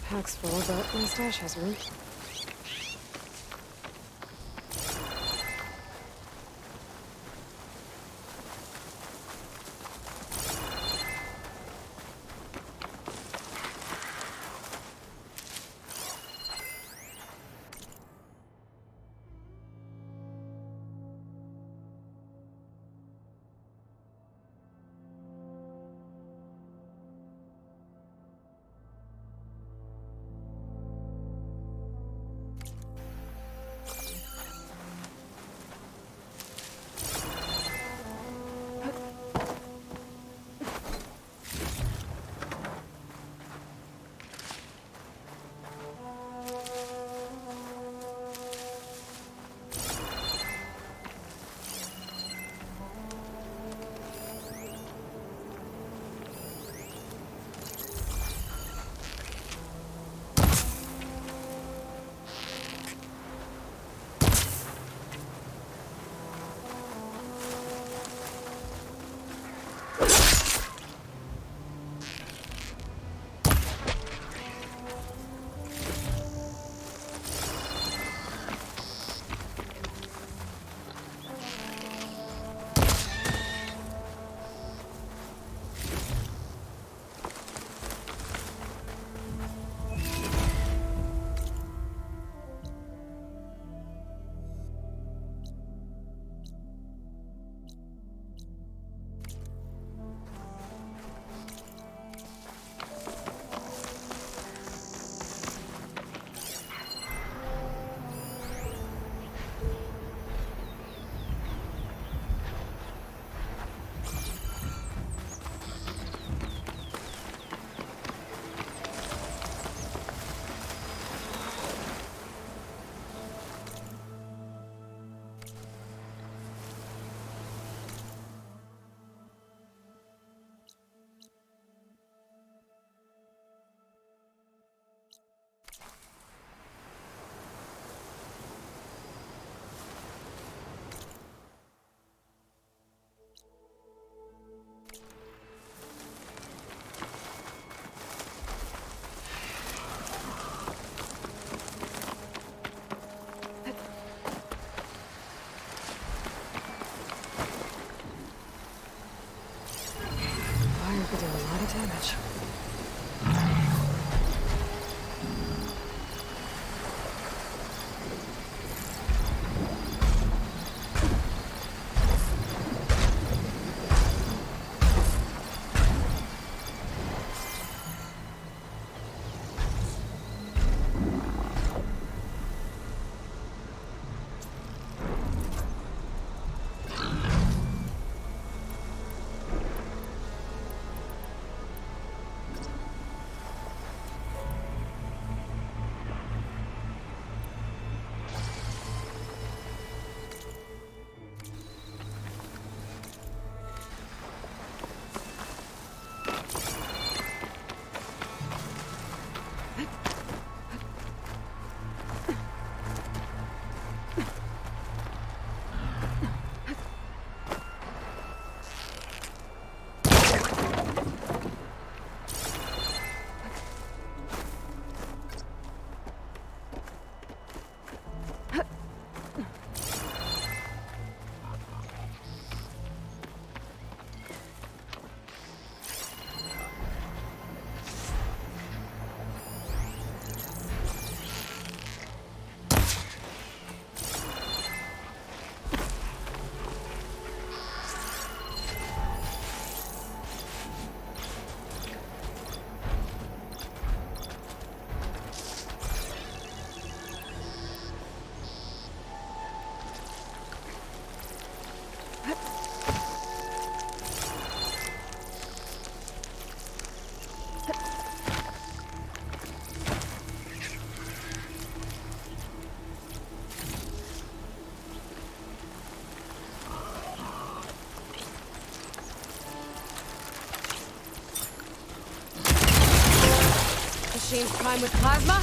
Pack's full, but my stash has room. Could do a lot of damage. Change time with plasma?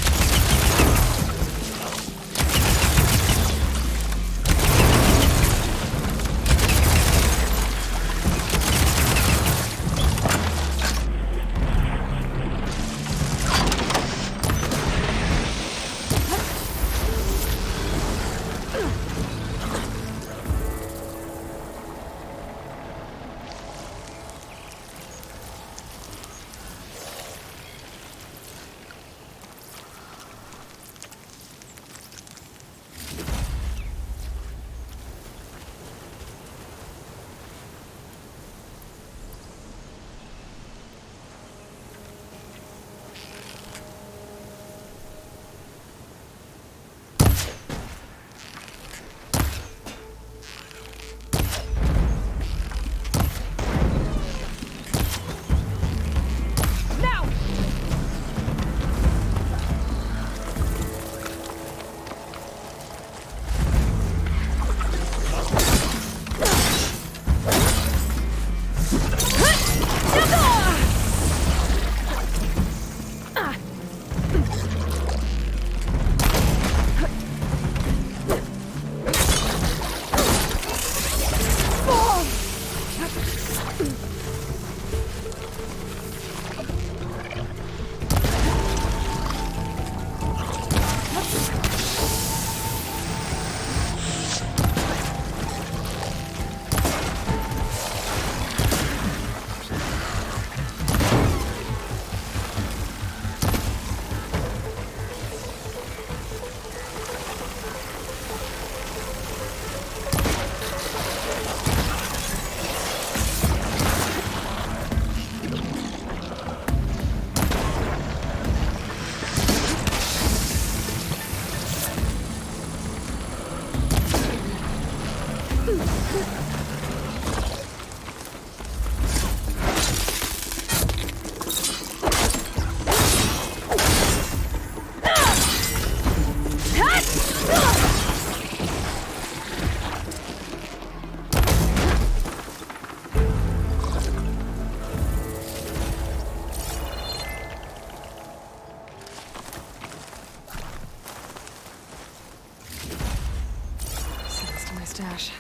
Stash.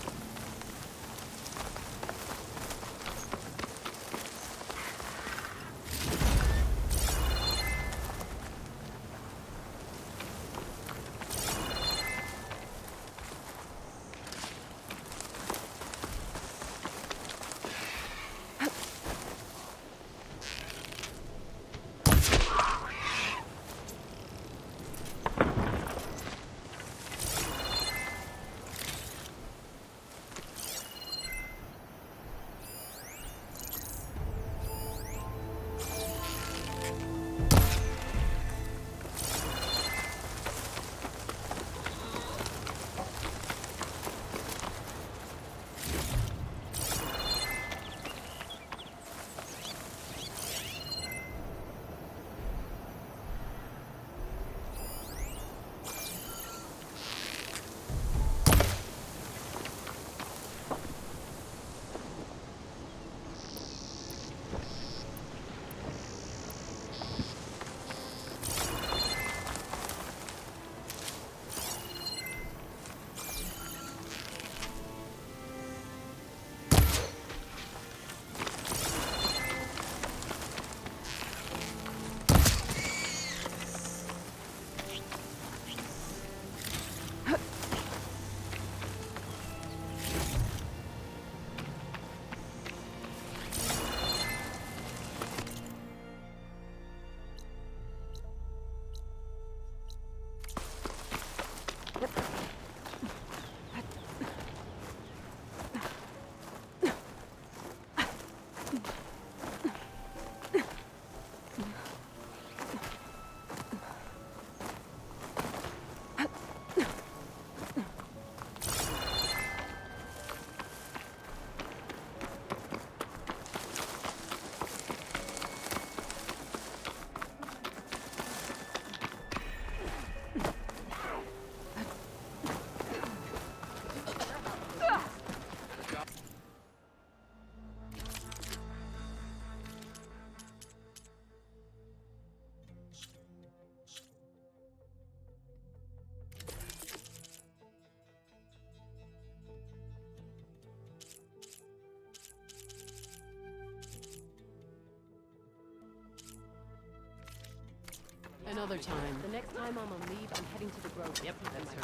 another time. The next time I'm on leave, I'm heading to the Grove. Yep, that's her.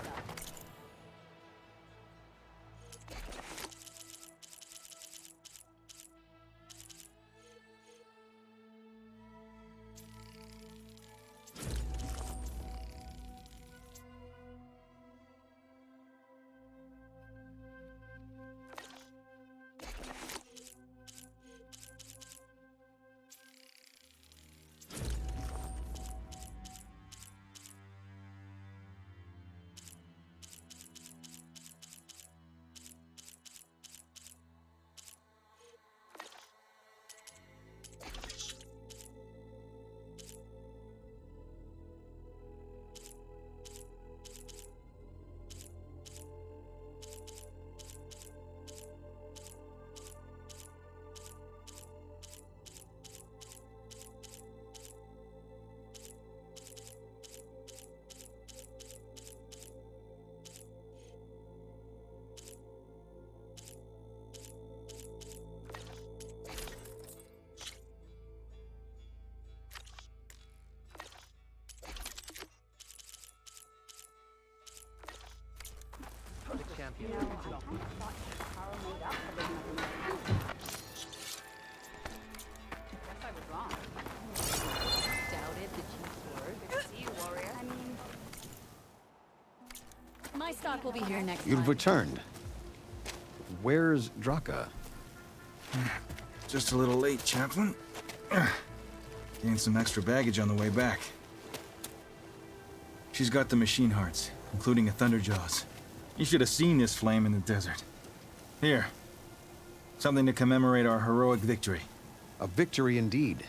You know, I kind of thought Carl made up for being Guess I was wrong. Doubted the chief sword. Good to see you, warrior. I mean, My stock will be here next You've time. returned. Where's Draka? Just a little late, Chaplain. Gained some extra baggage on the way back. She's got the machine hearts, including a Thunderjaws. You should have seen this flame in the desert. Here. Something to commemorate our heroic victory. A victory indeed.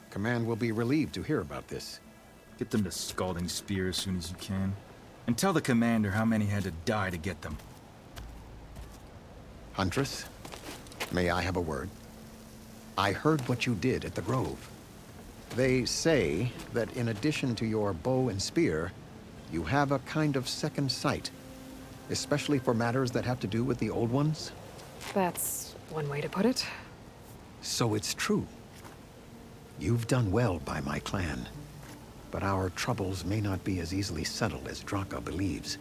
Command will be relieved to hear about this. Get them to Scalding Spear as soon as you can. And tell the commander how many had to die to get them. Huntress, may I have a word? I heard what you did at the Grove. They say that in addition to your bow and spear, you have a kind of second sight. Especially for matters that have to do with the old ones? That's one way to put it. So it's true. You've done well by my clan. But our troubles may not be as easily settled as Draka believes.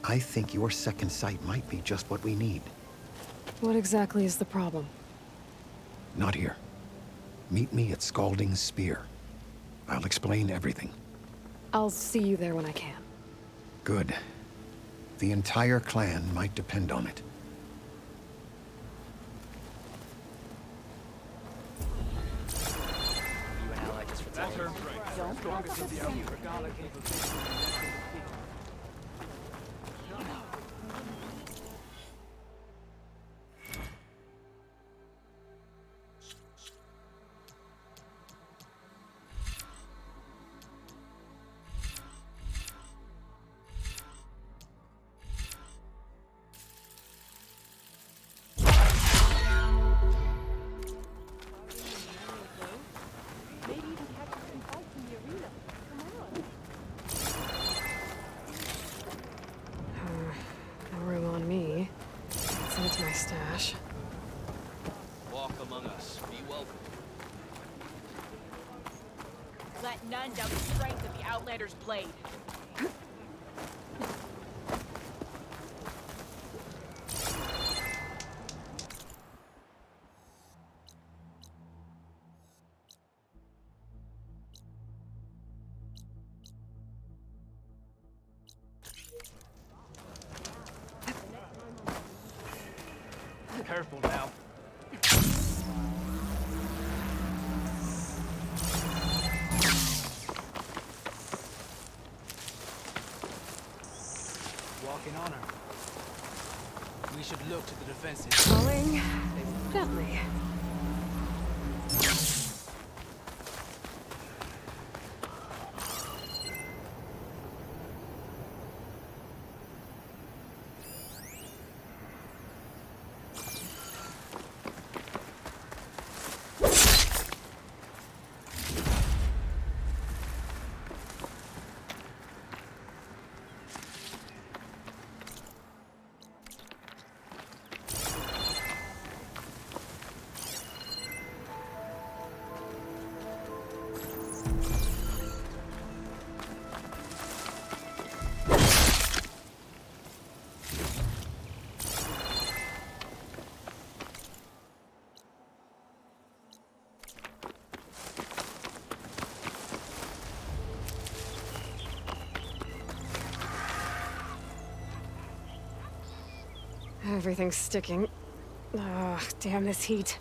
I think your second sight might be just what we need. What exactly is the problem? Not here. Meet me at Scalding Spear. I'll explain everything. I'll see you there when I can. Good. The entire clan might depend on it. That's her. No room on me. Send it to my stash. Walk among us. Be welcome. Let none doubt the strength of the Outlander's blade. Careful now. Walking on her. We should look to the defensive. Calling gently. Everything's sticking. Ugh, damn this heat.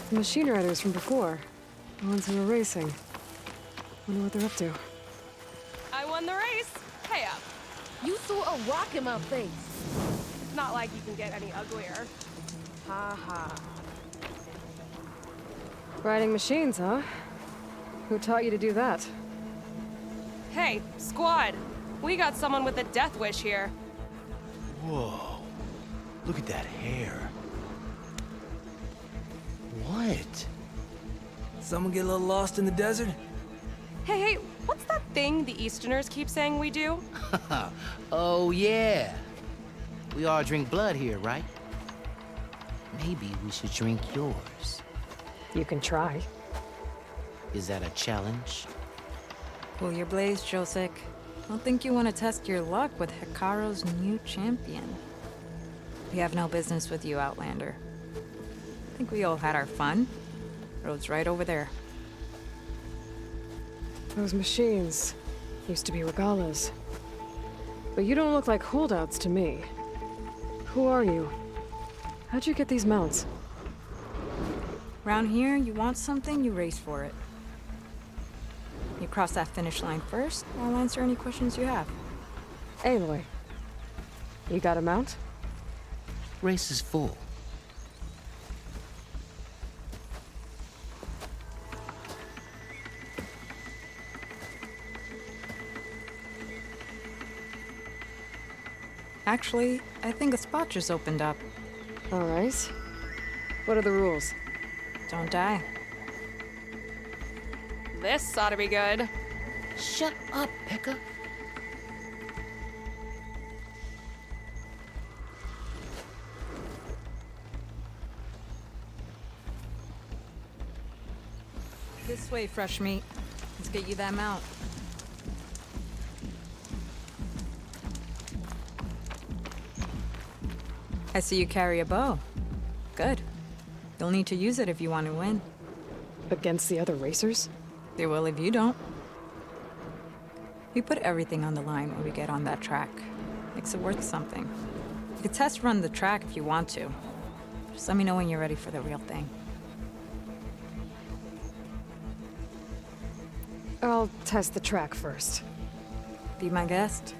The machine riders from before. The ones who were racing. Wonder what they're up to. I won the race. Pay up. You threw a rock in my face. It's not like you can get any uglier. Ha ha. Riding machines, huh? Who taught you to do that? Hey, squad. We got someone with a death wish here. Whoa. Look at that hair. What? Someone get a little lost in the desert? Hey, what's that thing the Easterners keep saying we do? Oh, yeah. We all drink blood here, right? Maybe we should drink yours. You can try. Is that a challenge? Cool your blaze, Josek. Don't think you want to test your luck with Hekarro's new champion. We have no business with you, Outlander. I think we all had our fun. Road's right over there. Those machines used to be Regalas. But you don't look like holdouts to me. Who are you? How'd you get these mounts? Around here, you want something, you race for it. You cross that finish line first, I'll answer any questions you have. Aloy, you got a mount? Race is full. Actually, I think a spot just opened up. All right. What are the rules? Don't die. This ought to be good. Shut up, Pekka. This way, fresh meat. Let's get you that mount. I see you carry a bow. Good. You'll need to use it if you want to win. Against the other racers? They will if you don't. We put everything on the line when we get on that track. Makes it worth something. You could test run the track if you want to. Just let me know when you're ready for the real thing. I'll test the track first. Be my guest.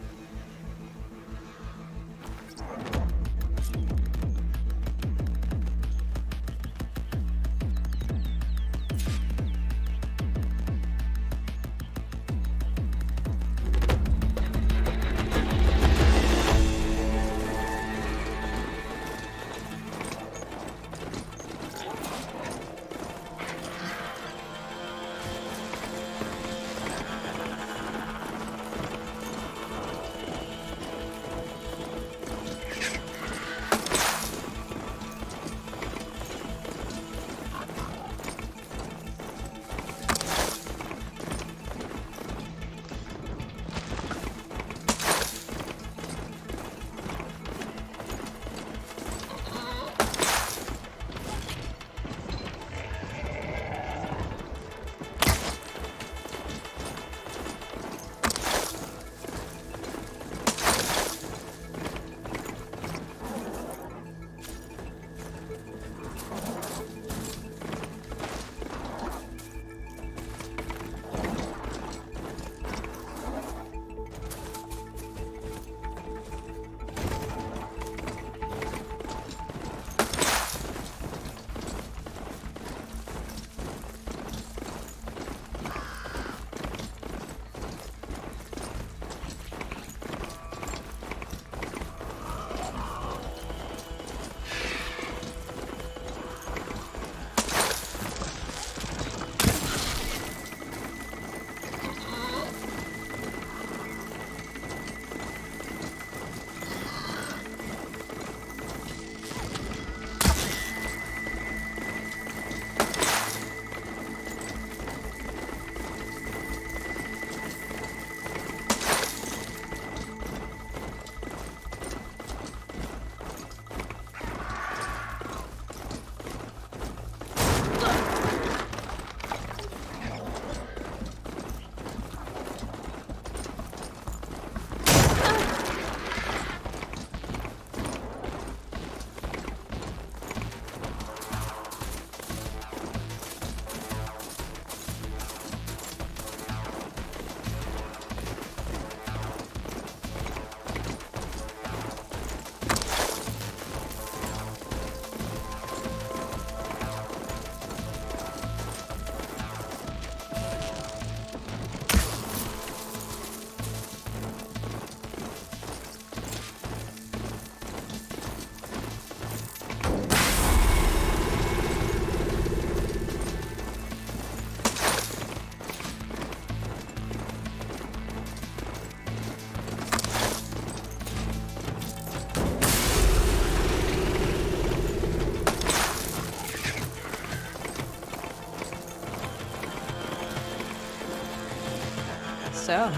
So,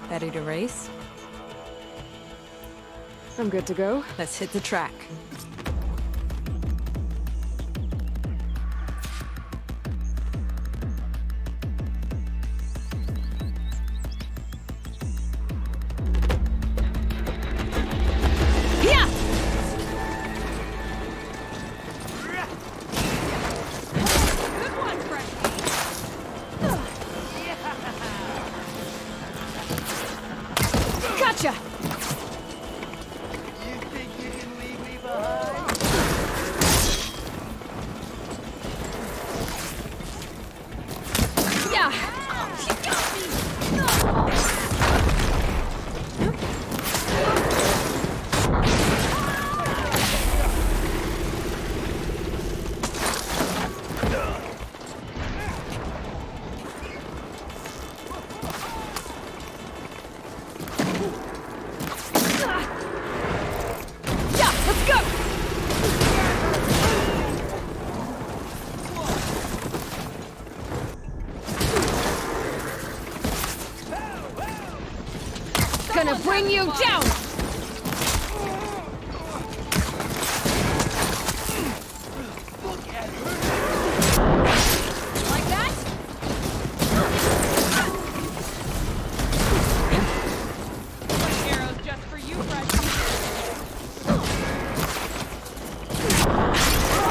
ready to race? I'm good to go. Let's hit the track. Gotcha! Gonna bring you down! Like that? Arrows just for you, Fred.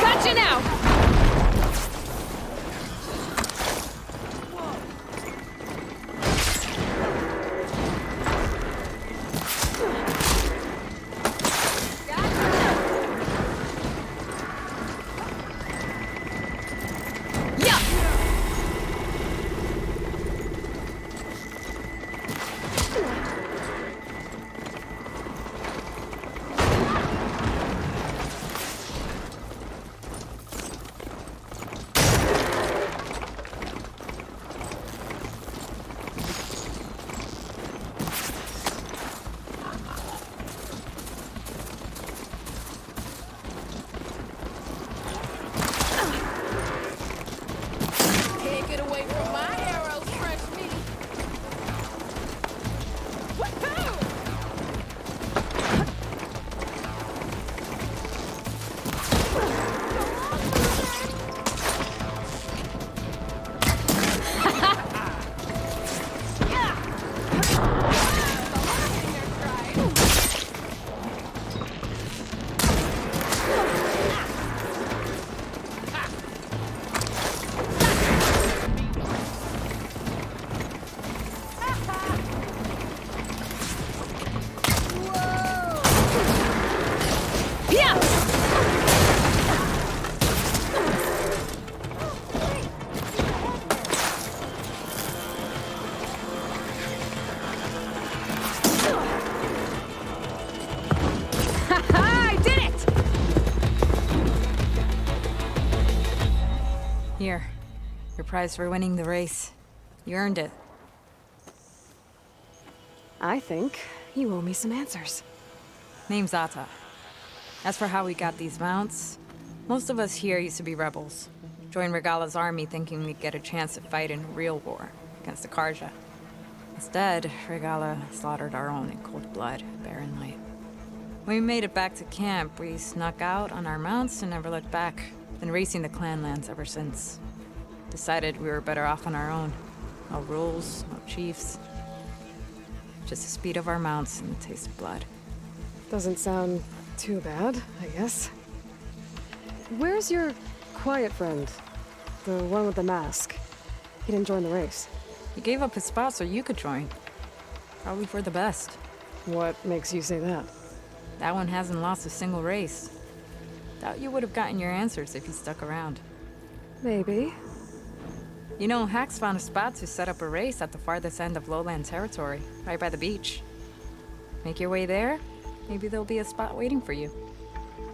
Gotcha now! Can't get away from my arrows, fresh meat. I did it! Here, your prize for winning the race. You earned it. I think you owe me some answers. Name's Ata. As for how we got these mounts, most of us here used to be rebels. Joined Regala's army thinking we'd get a chance to fight in a real war against the Karja. Instead, Regala slaughtered our own in cold blood, Barren Light. When we made it back to camp, we snuck out on our mounts and never looked back. Been racing the clan lands ever since. Decided we were better off on our own. No rules, no chiefs. Just the speed of our mounts and the taste of blood. Doesn't sound too bad, I guess. Where's your quiet friend? The one with the mask. He didn't join the race. He gave up his spot so you could join. Probably for the best. What makes you say that? That one hasn't lost a single race. Doubt you would have gotten your answers if you stuck around. Maybe. You know, Hax found a spot to set up a race at the farthest end of lowland territory, right by the beach. Make your way there, maybe there'll be a spot waiting for you.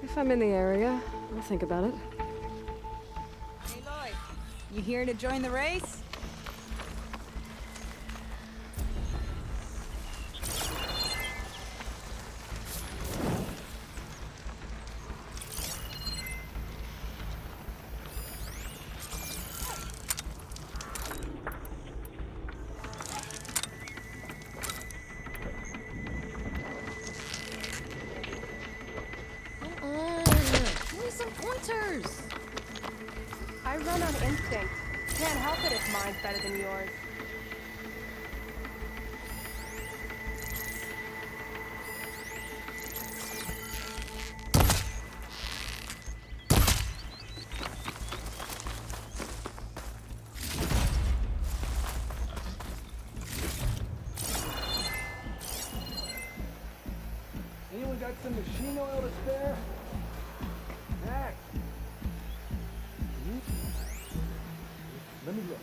If I'm in the area, I'll think about it. Hey, Lloyd. You here to join the race? sensors! I run on instinct. Can't help it if mine's better than yours. Anyone got some machine oil to spare? Max! Let me look.